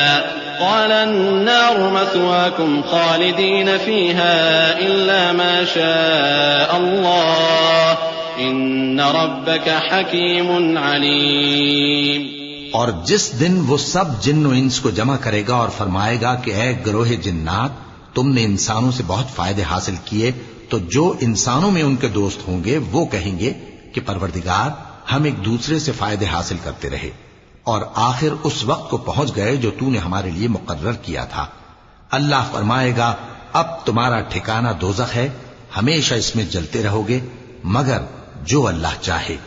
قال النار مثواكم خالدين فيها إلا ما شاء الله إن ربك حكيم عليم. اور جس دن وہ سب جن و انس کو جمع کرے گا اور فرمائے گا کہ اے گروہ جنات، تم نے انسانوں سے بہت فائدے حاصل کیے، تو جو انسانوں میں ان کے دوست ہوں گے وہ کہیں گے کہ پروردگار ہم ایک دوسرے سے فائدے حاصل کرتے رہے اور آخر اس وقت کو پہنچ گئے جو تو نے ہمارے لیے مقرر کیا تھا. اللہ فرمائے گا اب تمہارا ٹھکانہ دوزخ ہے، ہمیشہ اس میں جلتے رہو گے مگر جو اللہ چاہے.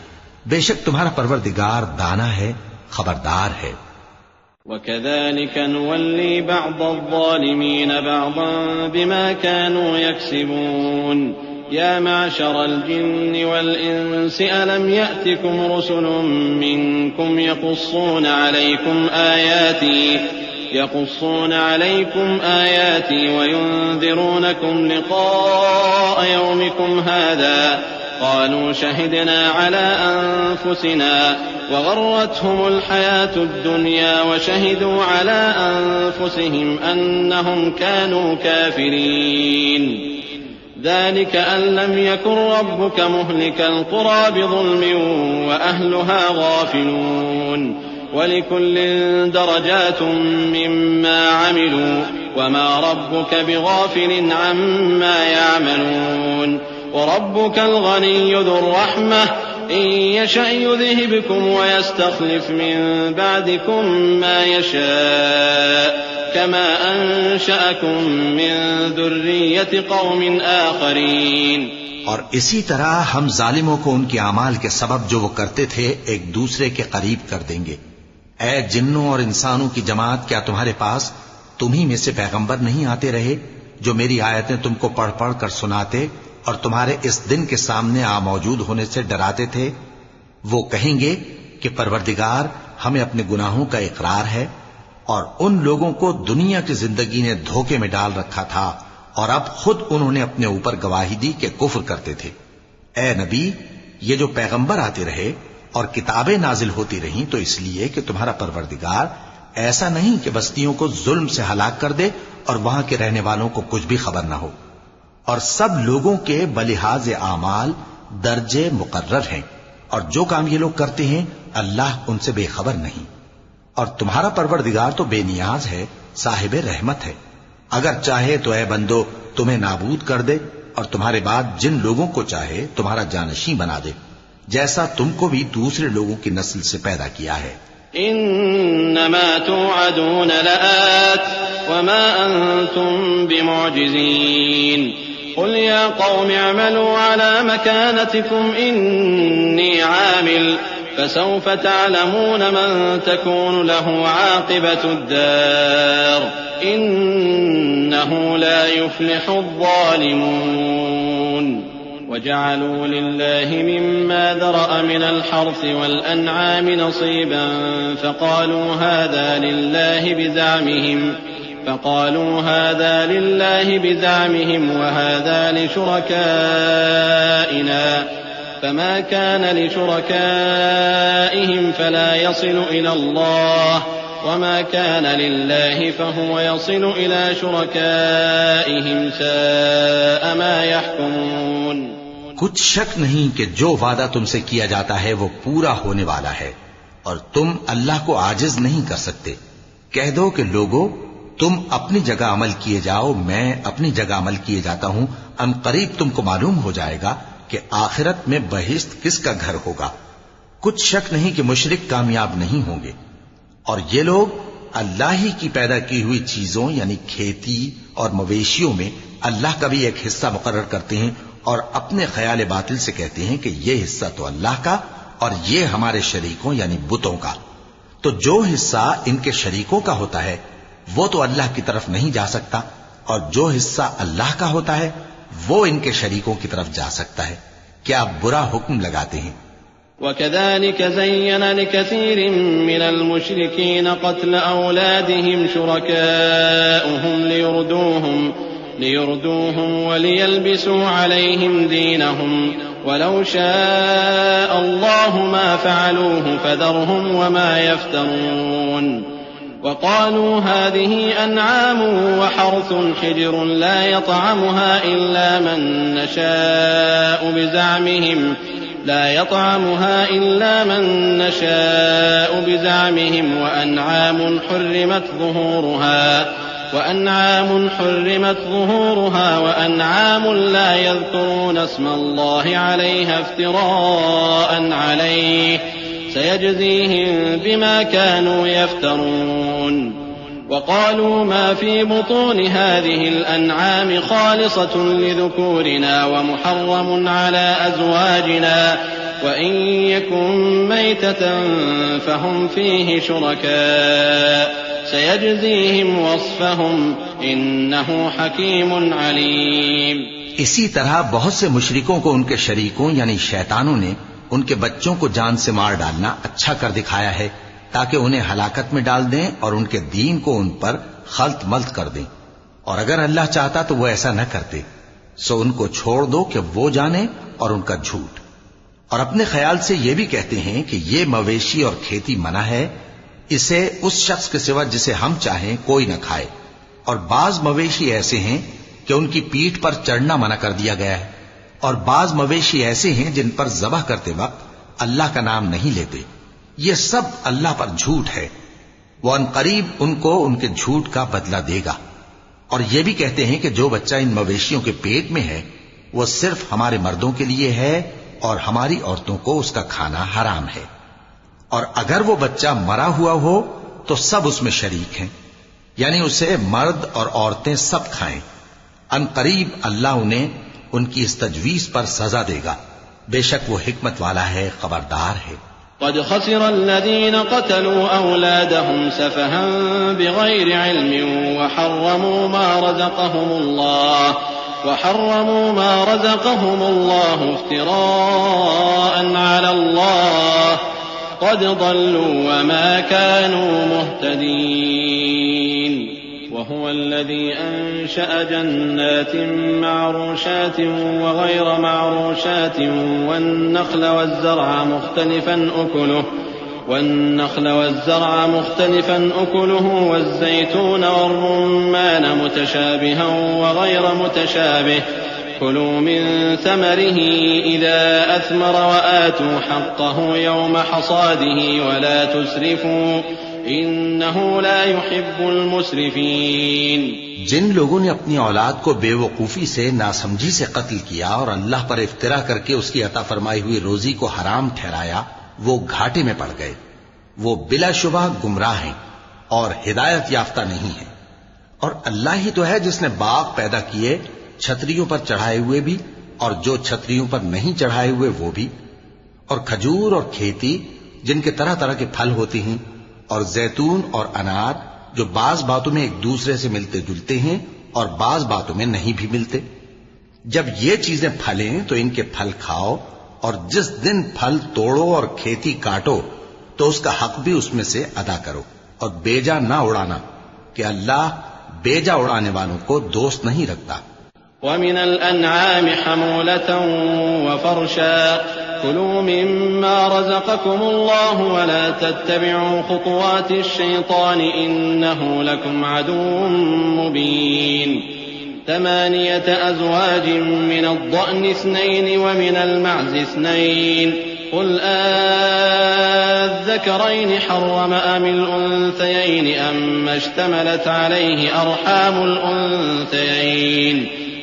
بے شک تمہارا پروردگار دانا ہے، خبردار ہے. وَكَذَلِكَ نُوَلِّي بَعْضَ الظَّالِمِينَ بَعْضًا بِمَا كَانُوا يَكْسِبُونَ. يَا مَعْشَرَ الْجِنِّ وَالْإِنسِ أَلَمْ يَأْتِكُمْ رُسُلٌ مِّنكُمْ يقصون عليكم آياتي وينذرونكم لقاء يومكم هذا قالوا شهدنا على أنفسنا وغرتهم الحياة الدنيا وشهدوا على أنفسهم أنهم كانوا كافرين. ذلك أن لم يكن ربك مهلك القرى بظلم وأهلها غافلون. وَلِكُلٍّ دَرَجَاتٌ مِّمَّا عَمِلُوا وَمَا رَبُّكَ بِغَافِلٍ عَمَّا يَعْمَلُونَ. وَرَبُّكَ الْغَنِيُّ ذُو الرَّحْمَةِ إِن يَشَأْ يُذْهِبْكُمْ وَيَسْتَخْلِفْ مِن بَعْدِكُم مَّا يَشَاءُ كَمَا أَنشَأَكُم مِّن ذُرِّيَّةِ قَوْمٍ آخَرِينَ. اور اسی طرح ہم ظالموں کو ان کے اعمال کے سبب جو وہ کرتے تھے ایک دوسرے کے قریب کر دیں گے. اے جنوں اور انسانوں کی جماعت، کیا تمہارے پاس تمہیں میں سے پیغمبر نہیں آتے رہے جو میری آیتیں تم کو پڑھ پڑھ کر سناتے اور تمہارے اس دن کے سامنے موجود ہونے سے ڈراتے تھے؟ وہ کہیں گے کہ پروردگار ہمیں اپنے گناہوں کا اقرار ہے اور ان لوگوں کو دنیا کی زندگی نے دھوکے میں ڈال رکھا تھا اور اب خود انہوں نے اپنے اوپر گواہی دی کہ کفر کرتے تھے. اے نبی، یہ جو پیغمبر آتے رہے اور کتابیں نازل ہوتی رہیں تو اس لیے کہ تمہارا پروردگار ایسا نہیں کہ بستیوں کو ظلم سے ہلاک کر دے اور وہاں کے رہنے والوں کو کچھ بھی خبر نہ ہو. اور سب لوگوں کے بلحاظ اعمال درجے مقرر ہیں اور جو کام یہ لوگ کرتے ہیں اللہ ان سے بے خبر نہیں. اور تمہارا پروردگار تو بے نیاز ہے، صاحب رحمت ہے. اگر چاہے تو اے بندو تمہیں نابود کر دے اور تمہارے بعد جن لوگوں کو چاہے تمہارا جانشین بنا دے، جیسا تم کو بھی دوسرے لوگوں کی نسل سے پیدا کیا ہے۔ انما توعدون لآت وما انتم بمعجزين قل يا قوم اعملوا على مكانتكم اني عامل فسوف تعلمون من تكون له عاقبة الدار إنه لا يفلح الظالمون وجعلوا لله مما ذرأ من الحرث والأنعام نصيبا فقالوا هذا لله بزعمهم وهذا لشركائنا فما كان لشركائهم فلا يصل إلى الله وما كان لله فهو يصل إلى شركائهم ساء ما يحكمون۔ کچھ شک نہیں کہ جو وعدہ تم سے کیا جاتا ہے وہ پورا ہونے والا ہے، اور تم اللہ کو عاجز نہیں کر سکتے۔ کہہ دو کہ لوگو تم اپنی جگہ عمل کیے جاؤ، میں اپنی جگہ عمل کیے جاتا ہوں، ان قریب تم کو معلوم ہو جائے گا کہ آخرت میں بہشت کس کا گھر ہوگا۔ کچھ شک نہیں کہ مشرک کامیاب نہیں ہوں گے، اور یہ لوگ اللہ ہی کی پیدا کی ہوئی چیزوں یعنی کھیتی اور مویشیوں میں اللہ کا بھی ایک حصہ مقرر کرتے ہیں، اور اپنے خیال باطل سے کہتے ہیں کہ یہ حصہ تو اللہ کا اور یہ ہمارے شریکوں یعنی بتوں کا۔ تو جو حصہ ان کے شریکوں کا ہوتا ہے وہ تو اللہ کی طرف نہیں جا سکتا، اور جو حصہ اللہ کا ہوتا ہے وہ ان کے شریکوں کی طرف جا سکتا ہے۔ کیا برا حکم لگاتے ہیں؟ وَكَذَلِكَ زَيَّنَ لِكَثِيرٍ مِّنَ الْمُشْرِكِينَ قَتْلَ أَوْلَادِهِمْ شُرَكَاؤُهُمْ لِيُرْدُوهُمْ وَلِيَلْبِسُوا عَلَيْهِمْ دِينَهُمْ وَلَوْ شَاءَ اللَّهُ مَا فَعَلُوهُ فَذَرْهُمْ وَمَا يَفْتَرُونَ وَقَالُوا هَٰذِهِ أَنْعَامٌ وَحَرْثٌ حِجْرٌ لَّا يَطْعَمُهَا إِلَّا مَن نَّشَاءُ بِزَعْمِهِمْ وَأَنْعَامٌ حُرِّمَتْ ظُهُورُهَا وَأَنْعَامٌ لَّا يَذْكُرُونَ اسْمَ اللَّهِ عَلَيْهَا افْتِرَاءً عَلَيْهِ سَيَجْزِيهِم بِمَا كَانُوا يَفْتَرُونَ وَقَالُوا مَا فِي بُطُونِ هَٰذِهِ الْأَنْعَامِ خَالِصَةٌ لِّذُكُورِنَا وَمُحَرَّمٌ عَلَىٰ أَزْوَاجِنَا وَإِن يَكُن مَّيْتَةً فَهُمْ فِيهِ شُرَكَاءُ سَيَجْزِيهِمْ وَصْفَهُمْ إِنَّهُ حَكِيمٌ عَلِيمٌ۔ اسی طرح بہت سے مشرکوں کو ان کے شریکوں یعنی شیطانوں نے ان کے بچوں کو جان سے مار ڈالنا اچھا کر دکھایا ہے تاکہ انہیں ہلاکت میں ڈال دیں اور ان کے دین کو ان پر خلط ملط کر دیں، اور اگر اللہ چاہتا تو وہ ایسا نہ کرتے۔ سو ان کو چھوڑ دو کہ وہ جانے اور ان کا جھوٹ۔ اور اپنے خیال سے یہ بھی کہتے ہیں کہ یہ مویشی اور کھیتی منع ہے، اسے اس شخص کے سوا جسے ہم چاہیں کوئی نہ کھائے، اور بعض مویشی ایسے ہیں کہ ان کی پیٹھ پر چڑھنا منع کر دیا گیا ہے، اور بعض مویشی ایسے ہیں جن پر ذبح کرتے وقت اللہ کا نام نہیں لیتے۔ یہ سب اللہ پر جھوٹ ہے، وہ ان قریب ان کو ان کے جھوٹ کا بدلہ دے گا۔ اور یہ بھی کہتے ہیں کہ جو بچہ ان مویشیوں کے پیٹ میں ہے وہ صرف ہمارے مردوں کے لیے ہے اور ہماری عورتوں کو اس کا کھانا حرام ہے، اور اگر وہ بچہ مرا ہوا ہو تو سب اس میں شریک ہیں، یعنی اسے مرد اور عورتیں سب کھائیں۔ ان قریب اللہ انہیں ان کی اس تجویز پر سزا دے گا، بے شک وہ حکمت والا ہے، خبردار ہے۔ قد خسر الذين قتلوا أولادهم سفها بغير علم وحرموا ما رزقهم الله افتراء على الله قد ضلوا وما كانوا مهتدين وهو الذي أنشأ جنات معروشات وغير معروشات والنخل والزرع مختلفا أكله والزيتون والرمان متشابها وغير متشابه كلوا من ثمره إذا أثمر وآتوا حقه يوم حصاده ولا تسرفوا إنه لا يحب المسرفين۔ جن لوگوں نے اپنی اولاد کو بے وقوفی سے ناسمجھی سے قتل کیا اور اللہ پر افترا کر کے اس کی عطا فرمائی ہوئی روزی کو حرام ٹھہرایا، وہ گھاٹے میں پڑ گئے، وہ بلا شبہ گمراہ ہیں اور ہدایت یافتہ نہیں ہیں۔ اور اللہ ہی تو ہے جس نے باغ پیدا کیے، چھتریوں پر چڑھائے ہوئے بھی اور جو چھتریوں پر نہیں چڑھائے ہوئے وہ بھی، اور کھجور اور کھیتی جن کے طرح طرح کے پھل ہوتے ہیں، اور زیتون اور انار جو بعض باتوں میں ایک دوسرے سے ملتے جلتے ہیں اور بعض باتوں میں نہیں بھی ملتے۔ جب یہ چیزیں پھلیں تو ان کے پھل کھاؤ، اور جس دن پھل توڑو اور کھیتی کاٹو تو اس کا حق بھی اس میں سے ادا کرو، اور بیجا نہ اڑانا کہ اللہ بیجا اڑانے والوں کو دوست نہیں رکھتا۔ وَمِنَ الْأَنْعَامِ حَمُولَةً وَفَرْشًا كُلُوا مِمَّا رَزَقَكُمُ اللَّهُ وَلَا تَتَّبِعُوا خُطُوَاتِ الشَّيْطَانِ إِنَّهُ لَكُمْ عَدُوٌّ مُّبِينٌ 8 أزواج من الضأن 2 ومن المعز 2 قل الذكرين حرم أم الأنثيين أما اشتملت عليه أرحام الأنثيين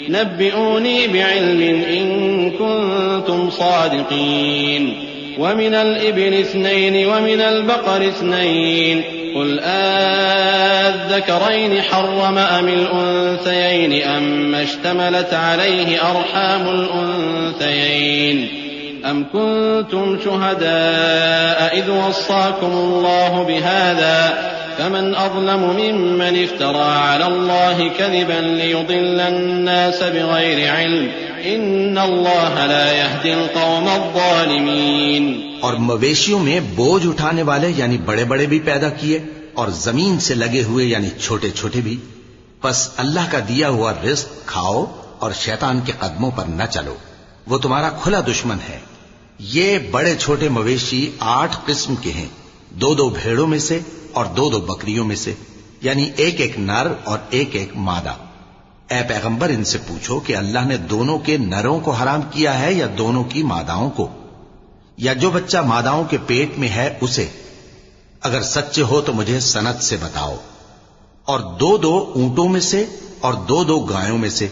نبئوني بعلم إن كنتم صادقين ومن الإبل 2 ومن البقر 2 قل الذكرين حرم أم الأنثيين أما اشتملت عليه أرحام الأنثيين أم كنتم شهداء إذ وصاكم الله بهذا فمن أظلم ممن افترى على الله كذبا ليضل الناس بغير علم إن الله لا يهدي القوم الظالمين۔ اور مویشیوں میں بوجھ اٹھانے والے یعنی بڑے بڑے بھی پیدا کیے اور زمین سے لگے ہوئے یعنی چھوٹے چھوٹے بھی، پس اللہ کا دیا ہوا رزق کھاؤ اور شیطان کے قدموں پر نہ چلو، وہ تمہارا کھلا دشمن ہے۔ یہ بڑے چھوٹے مویشی 8 قسم کے ہیں، 2 بھیڑوں میں سے اور 2 بکریوں میں سے، یعنی ایک نر اور ایک مادہ۔ اے پیغمبر ان سے پوچھو کہ اللہ نے دونوں کے نروں کو حرام کیا ہے یا دونوں کی ماداؤں کو، یا جو بچہ ماداؤں کے پیٹ میں ہے اسے؟ اگر سچے ہو تو مجھے سند سے بتاؤ۔ اور 2 اونٹوں میں سے اور 2 گایوں میں سے،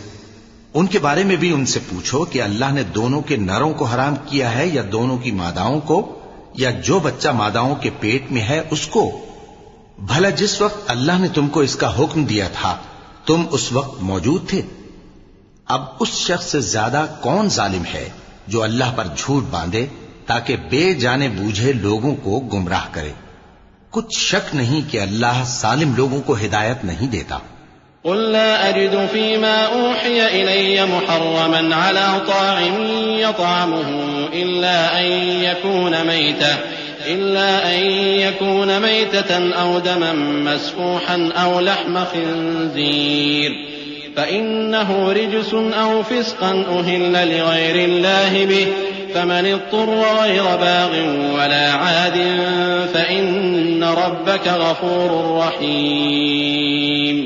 ان کے بارے میں بھی ان سے پوچھو کہ اللہ نے دونوں کے نروں کو حرام کیا ہے یا دونوں کی ماداؤں کو، یا جو بچہ ماداؤں کے پیٹ میں ہے اس کو؟ بھلا جس وقت اللہ نے تم کو اس کا حکم دیا تھا تم اس وقت موجود تھے؟ اب اس شخص سے زیادہ کون ظالم ہے جو اللہ پر جھوٹ باندھے تاکہ بے جانے بوجھے لوگوں کو گمراہ کرے؟ کچھ شک نہیں کہ اللہ ظالم لوگوں کو ہدایت نہیں دیتا۔ قل لا أجد فيما أوحي إلي محرما على طاعم يطعمه إلا أن يكون ميتة أو دما مسفوحا أو لحم خنزير فإنه رجس أو فسقا أهل لغير الله به فمن اضطر غير باغ ولا عاد فإن ربك غفور رحيم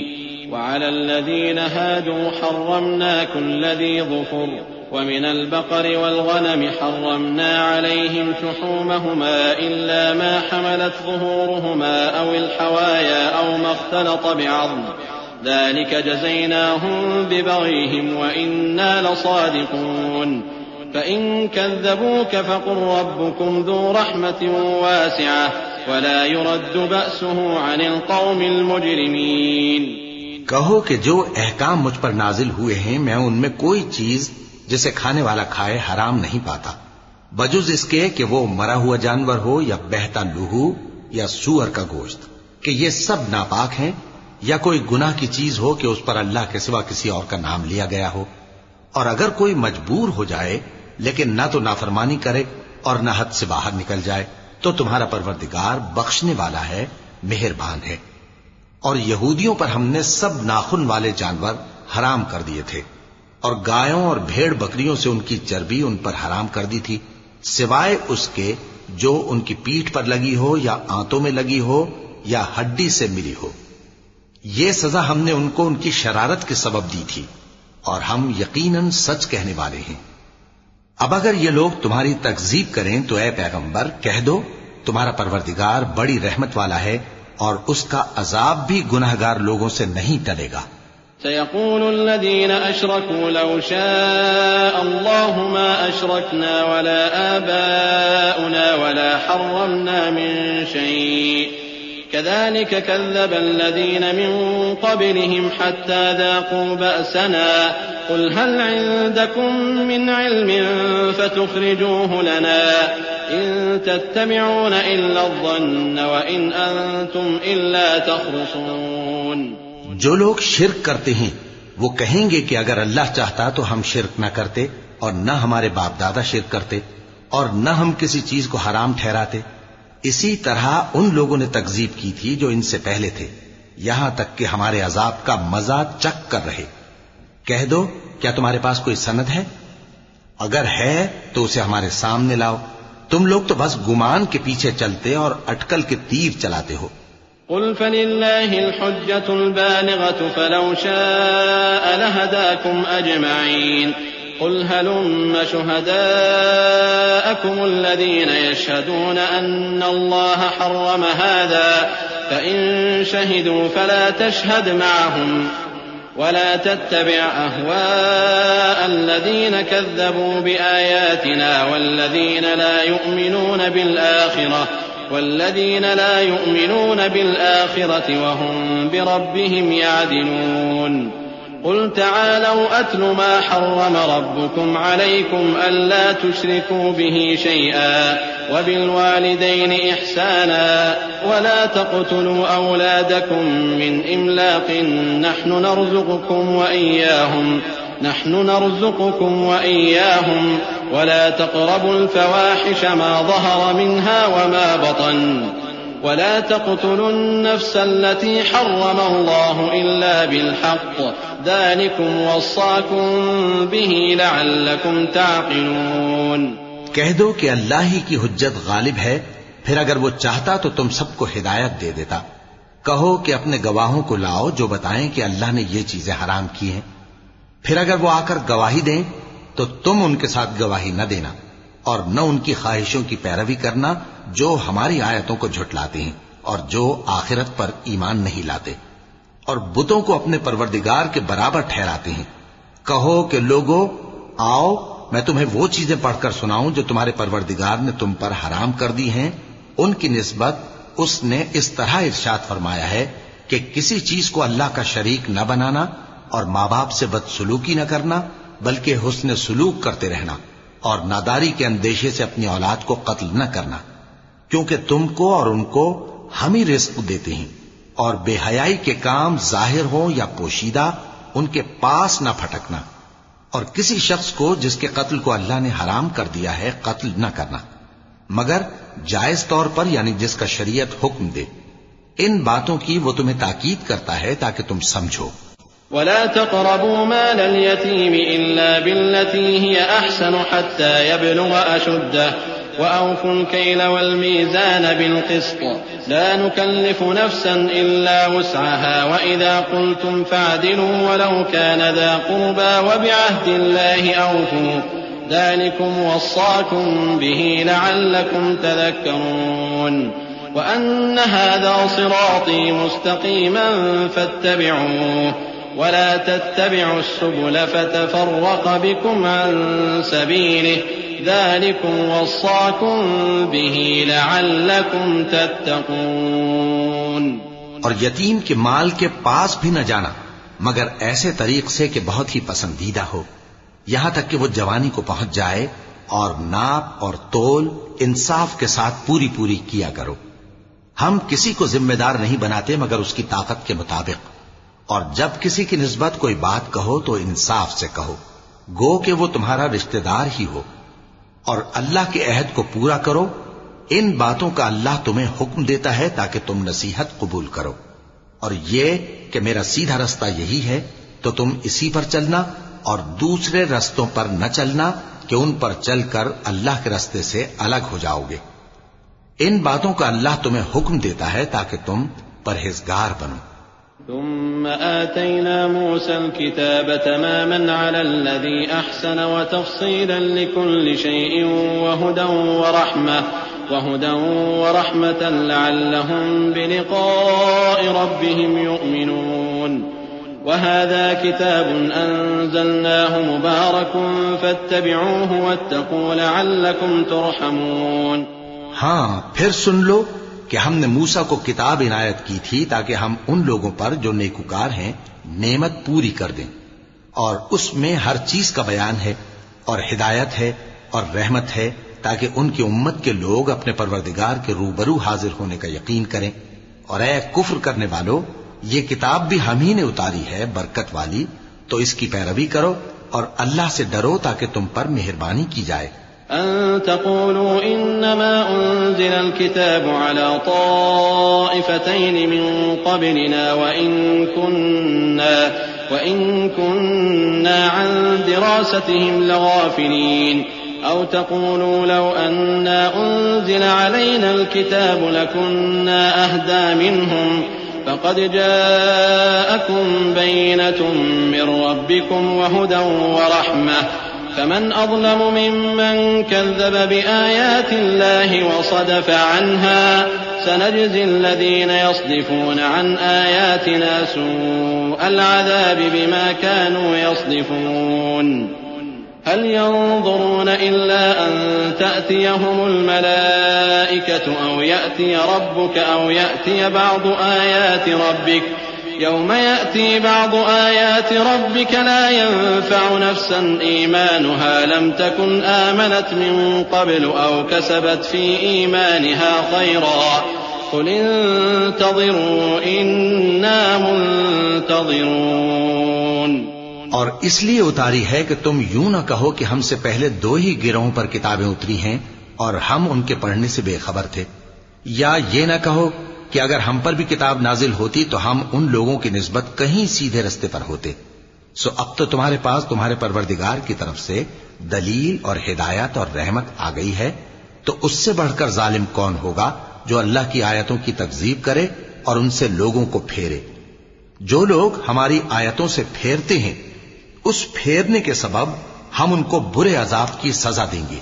وعلى الذين هادوا حرمنا كل ذي ظفر ومن البقر والغنم حرمنا عليهم شحومهما إلا ما حملت ظهورهما أو الحوايا أو ما اختلط بعظم ذلك جزيناهم ببغيهم وإنا لصادقون فإن كذبوك فقل ربكم ذو رحمة واسعة ولا يرد بأسه عن القوم المجرمين۔ کہو کہ جو احکام مجھ پر نازل ہوئے ہیں میں ان میں کوئی چیز جسے کھانے والا کھائے حرام نہیں پاتا، بجز اس کے کہ وہ مرا ہوا جانور ہو یا بہتا لہو یا سور کا گوشت، کہ یہ سب ناپاک ہیں، یا کوئی گناہ کی چیز ہو کہ اس پر اللہ کے سوا کسی اور کا نام لیا گیا ہو۔ اور اگر کوئی مجبور ہو جائے لیکن نہ تو نافرمانی کرے اور نہ حد سے باہر نکل جائے تو تمہارا پروردگار بخشنے والا ہے، مہربان ہے۔ اور یہودیوں پر ہم نے سب ناخن والے جانور حرام کر دیے تھے، اور گایوں اور بھیڑ بکریوں سے ان کی چربی ان پر حرام کر دی تھی، سوائے اس کے جو ان کی پیٹھ پر لگی ہو یا آنتوں میں لگی ہو یا ہڈی سے ملی ہو۔ یہ سزا ہم نے ان کو ان کی شرارت کے سبب دی تھی، اور ہم یقیناً سچ کہنے والے ہیں۔ اب اگر یہ لوگ تمہاری تکذیب کریں تو اے پیغمبر کہہ دو تمہارا پروردگار بڑی رحمت والا ہے اور اس کا عذاب بھی گناہگار لوگوں سے نہیں ٹلے گا۔ سيقول الذين أشركوا لو شاء الله ما أشركنا ولا آباؤنا ولا حرمنا من شيء كذلك كذب الذين من قبلهم حتى ذاقوا بأسنا قل هل عندكم من علم فتخرجوه لنا إن تتبعون إلا الظن وإن أنتم إلا تخرصون. جو لوگ شرک کرتے ہیں وہ کہیں گے کہ اگر اللہ چاہتا تو ہم شرک نہ کرتے اور نہ ہمارے باپ دادا شرک کرتے اور نہ ہم کسی چیز کو حرام ٹھہراتے. اسی طرح ان لوگوں نے تکذیب کی تھی جو ان سے پہلے تھے یہاں تک کہ ہمارے عذاب کا مزہ چکھ کر رہے. کہہ دو کیا تمہارے پاس کوئی سند ہے؟ اگر ہے تو اسے ہمارے سامنے لاؤ. تم لوگ تو بس گمان کے پیچھے چلتے اور اٹکل کے تیر چلاتے ہو. قل فلله الحجة البالغة فلو شاء لهداكم أجمعين قل هلم شهداءكم الذين يشهدون أن الله حرم هذا فإن شهدوا فلا تشهد معهم ولا تتبع أهواء الذين كذبوا بآياتنا والذين لا يؤمنون بالآخرة وهم بربهم يعدلون. قل تعالوا أتل ما حرم ربكم عليكم ألا تشركوا به شيئا وبالوالدين إحسانا ولا تقتلوا أولادكم من إملاق نحن نرزقكم وإياهم ولا تقربوا الفواحش ما ظهر منها وما بطن ولا تقتلوا النفس التي حرم الله إلا بالحق ذلكم وصاكم به لعلكم تعقلون. کہہ دو کہ اللہ ہی کی حجت غالب ہے، پھر اگر وہ چاہتا تو تم سب کو ہدایت دے دیتا. کہو کہ اپنے گواہوں کو لاؤ جو بتائیں کہ اللہ نے یہ چیزیں حرام کی ہیں. پھر اگر وہ آ کر گواہی دیں تو تم ان کے ساتھ گواہی نہ دینا اور نہ ان کی خواہشوں کی پیروی کرنا جو ہماری آیتوں کو جھٹلاتے ہیں اور جو آخرت پر ایمان نہیں لاتے اور بتوں کو اپنے پروردگار کے برابر ٹھہراتے ہیں. کہو کہ لوگو آؤ میں تمہیں وہ چیزیں پڑھ کر سناؤں جو تمہارے پروردگار نے تم پر حرام کر دی ہیں. ان کی نسبت اس نے اس طرح ارشاد فرمایا ہے کہ کسی چیز کو اللہ کا شریک نہ بنانا اور ماں باپ سے بدسلوکی نہ کرنا بلکہ حسن سلوک کرتے رہنا اور ناداری کے اندیشے سے اپنی اولاد کو قتل نہ کرنا کیونکہ تم کو اور ان کو ہم ہی رزق دیتے ہیں. اور بے حیائی کے کام ظاہر ہو یا پوشیدہ ان کے پاس نہ پھٹکنا اور کسی شخص کو جس کے قتل کو اللہ نے حرام کر دیا ہے قتل نہ کرنا مگر جائز طور پر یعنی جس کا شریعت حکم دے. ان باتوں کی وہ تمہیں تاکید کرتا ہے تاکہ تم سمجھو. ولا تقربوا مال اليتيم إلا بالتي هي أحسن حتى يبلغ أشده وأوفوا الكيل والميزان بالقسط لا نكلف نفسا إلا وسعها وإذا قلتم فاعدلوا ولو كان ذا قربى وبعهد الله أوفوا ذلكم وصاكم به لعلكم تذكرون. وأن هذا صراطي مستقيما فاتبعوه ولا تتبعوا السبل فتفرق بكم عن سبيله ذلكم وصاكم به لعلكم تتقون. اور یتیم کے مال کے پاس بھی نہ جانا مگر ایسے طریق سے کہ بہت ہی پسندیدہ ہو یہاں تک کہ وہ جوانی کو پہنچ جائے اور ناپ اور تول انصاف کے ساتھ پوری پوری کیا کرو. ہم کسی کو ذمہ دار نہیں بناتے مگر اس کی طاقت کے مطابق اور جب کسی کی نسبت کوئی بات کہو تو انصاف سے کہو گو کہ وہ تمہارا رشتہ دار ہی ہو اور اللہ کے عہد کو پورا کرو. ان باتوں کا اللہ تمہیں حکم دیتا ہے تاکہ تم نصیحت قبول کرو اور یہ کہ میرا سیدھا رستہ یہی ہے تو تم اسی پر چلنا اور دوسرے رستوں پر نہ چلنا کہ ان پر چل کر اللہ کے رستے سے الگ ہو جاؤ گے. ان باتوں کا اللہ تمہیں حکم دیتا ہے تاکہ تم پرہیزگار بنو. ثم آتينا موسى الكتاب تماما على الذي أحسن وتفصيلا لكل شيء وهدى ورحمة لعلهم بلقاء ربهم يؤمنون. وهذا كتاب أنزلناه مبارك فاتبعوه واتقوا لعلكم ترحمون۔ ہاں پھر سن لو کہ ہم نے موسیٰ کو کتاب عنایت کی تھی تاکہ ہم ان لوگوں پر جو نیکوکار ہیں نعمت پوری کر دیں، اور اس میں ہر چیز کا بیان ہے اور ہدایت ہے اور رحمت ہے، تاکہ ان کی امت کے لوگ اپنے پروردگار کے روبرو حاضر ہونے کا یقین کریں۔ اور اے کفر کرنے والو، یہ کتاب بھی ہم ہی نے اتاری ہے برکت والی، تو اس کی پیروی کرو اور اللہ سے ڈرو تاکہ تم پر مہربانی کی جائے۔ أن تقولوا إنما أنزل الكتاب على طائفتين من قبلنا وإن كنا عن دراستهم لغافلين، أو تقولوا لو أنا أنزل علينا الكتاب لكنا أهدى منهم، فقد جاءكم بينة من ربكم وهدى ورحمة، فمن أظلم ممن كذب بآيات الله وصدف عنها، سنجزي الذين يصدفون عن آياتنا سوء العذاب بما كانوا يصدفون۔ هل ينظرون إلا أن تأتيهم الملائكة أو يأتي ربك أو يأتي بعض آيات ربك، يوم يأتي بعض آيات ربك لا ينفع نفسا إيمانها لم تكن آمنت من قبل أو كسبت في إيمانها خيرا، قل انتظروا إنا منتظرون۔ اور اس لیے اتاری ہے کہ تم یوں نہ کہو کہ ہم سے پہلے دو ہی گروہوں پر کتابیں اتری ہیں اور ہم ان کے پڑھنے سے بے خبر تھے، یا یہ نہ کہو کہ اگر ہم پر بھی کتاب نازل ہوتی تو ہم ان لوگوں کی نسبت کہیں سیدھے رستے پر ہوتے۔ سو اب تو تمہارے پاس تمہارے پروردگار کی طرف سے دلیل اور ہدایت اور رحمت آ گئی ہے، تو اس سے بڑھ کر ظالم کون ہوگا جو اللہ کی آیتوں کی تکذیب کرے اور ان سے لوگوں کو پھیرے۔ جو لوگ ہماری آیتوں سے پھیرتے ہیں، اس پھیرنے کے سبب ہم ان کو برے عذاب کی سزا دیں گے۔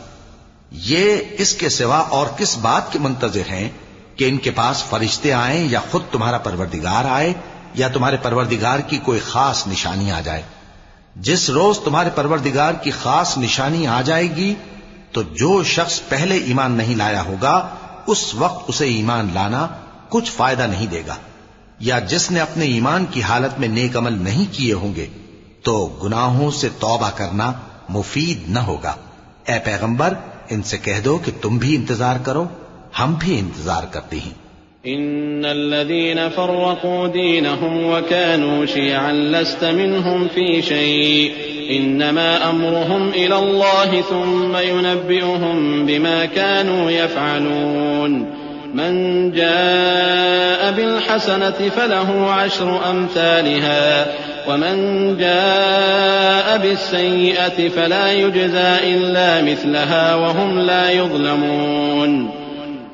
یہ اس کے سوا اور کس بات کے منتظر ہیں کہ ان کے پاس فرشتے آئیں یا خود تمہارا پروردگار آئے یا تمہارے پروردگار کی کوئی خاص نشانی آ جائے؟ جس روز تمہارے پروردگار کی خاص نشانی آ جائے گی تو جو شخص پہلے ایمان نہیں لایا ہوگا اس وقت اسے ایمان لانا کچھ فائدہ نہیں دے گا، یا جس نے اپنے ایمان کی حالت میں نیک عمل نہیں کیے ہوں گے تو گناہوں سے توبہ کرنا مفید نہ ہوگا۔ اے پیغمبر، ان سے کہہ دو کہ تم بھی انتظار کرو، ہم بھی انتظار کرتے ہیں۔ إن الذين فرقوا دينهم وكانوا شيعا لست منهم في شيء، إنما أمرهم إلى الله ثم ينبئهم بما كانوا يفعلون۔ من جاء بالحسنة فله 10 أمثالها، ومن جاء بالسيئة فلا يجزى إلا مثلها وهم لا يظلمون۔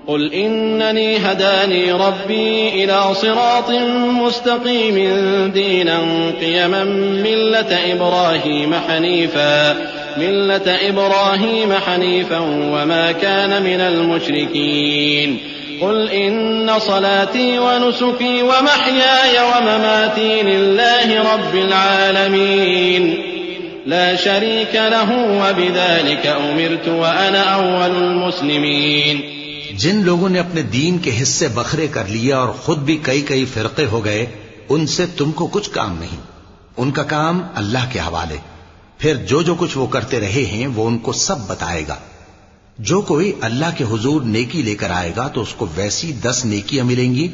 قل إنني هداني ربي إلى صراط مستقيم دينا قيما ملة إبراهيم حنيفا وما كان من المشركين۔ قل إن صلاتي ونسكي ومحياي ومماتي لله رب العالمين لا شريك له وبذلك أمرت وأنا أول المسلمين۔ جن لوگوں نے اپنے دین کے حصے بکھرے کر لیے اور خود بھی کئی فرقے ہو گئے، ان سے تم کو کچھ کام نہیں، ان کا کام اللہ کے حوالے۔ پھر جو کچھ وہ کرتے رہے ہیں وہ ان کو سب بتائے گا۔ جو کوئی اللہ کے حضور نیکی لے کر آئے گا تو اس کو ویسی 10 نیکیاں ملیں گی،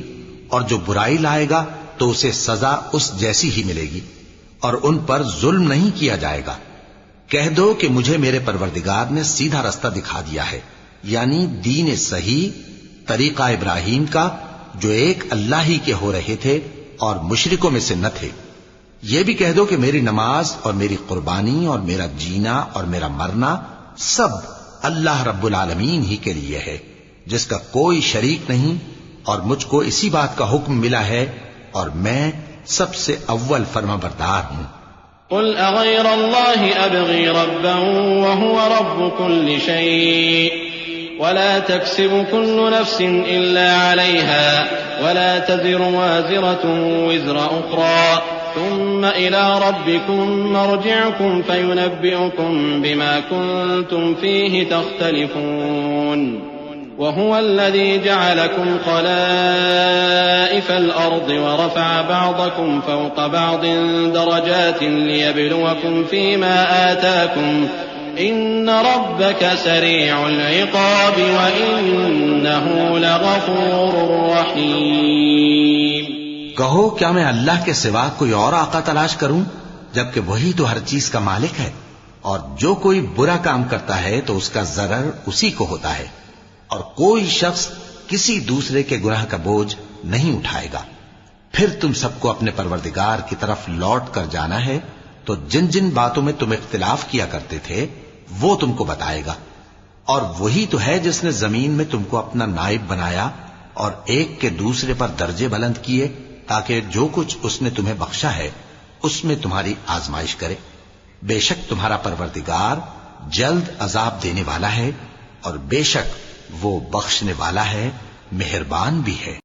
اور جو برائی لائے گا تو اسے سزا اس جیسی ہی ملے گی، اور ان پر ظلم نہیں کیا جائے گا۔ کہہ دو کہ مجھے میرے پروردگار نے سیدھا رستہ دکھا دیا ہے، یعنی دین صحیح، طریقہ ابراہیم کا، جو ایک اللہ ہی کے ہو رہے تھے اور مشرکوں میں سے نہ تھے۔ یہ بھی کہہ دو کہ میری نماز اور میری قربانی اور میرا جینا اور میرا مرنا سب اللہ رب العالمین ہی کے لیے ہے، جس کا کوئی شریک نہیں، اور مجھ کو اسی بات کا حکم ملا ہے اور میں سب سے اول فرما بردار ہوں۔ قل اغير الله ابغي ربا وهو رب كل شيء ولا تكسب كل نفس الا عليها ولا تزر وازرة وزر اخرى ثم ثم إلى ربكم مرجعكم فينبئكم بما كنتم فيه تختلفون وهو الذي جعلكم خلائف الأرض ورفع بعضكم فوق بعض درجات ليبلوكم فيما آتاكم إن ربك سريع العقاب وإنه لغفور رحيم. کہو کیا میں اللہ کے سوا کوئی اور آقا تلاش کروں جبکہ وہی تو ہر چیز کا مالک ہے، اور جو کوئی برا کام کرتا ہے تو اس کا ضرر اسی کو ہوتا ہے، اور کوئی شخص کسی دوسرے کے گناہ کا بوجھ نہیں اٹھائے گا. پھر تم سب کو اپنے پروردگار کی طرف لوٹ کر جانا ہے، تو جن جن باتوں میں تم اختلاف کیا کرتے تھے وہ تم کو بتائے گا. اور وہی تو ہے جس نے زمین میں تم کو اپنا نائب بنایا اور ایک کے دوسرے پر درجے بلند کیے تاکہ جو کچھ اس نے تمہیں بخشا ہے اس میں تمہاری آزمائش کرے. بے شک تمہارا پروردگار جلد عذاب دینے والا ہے اور بے شک وہ بخشنے والا ہے، مہربان بھی ہے.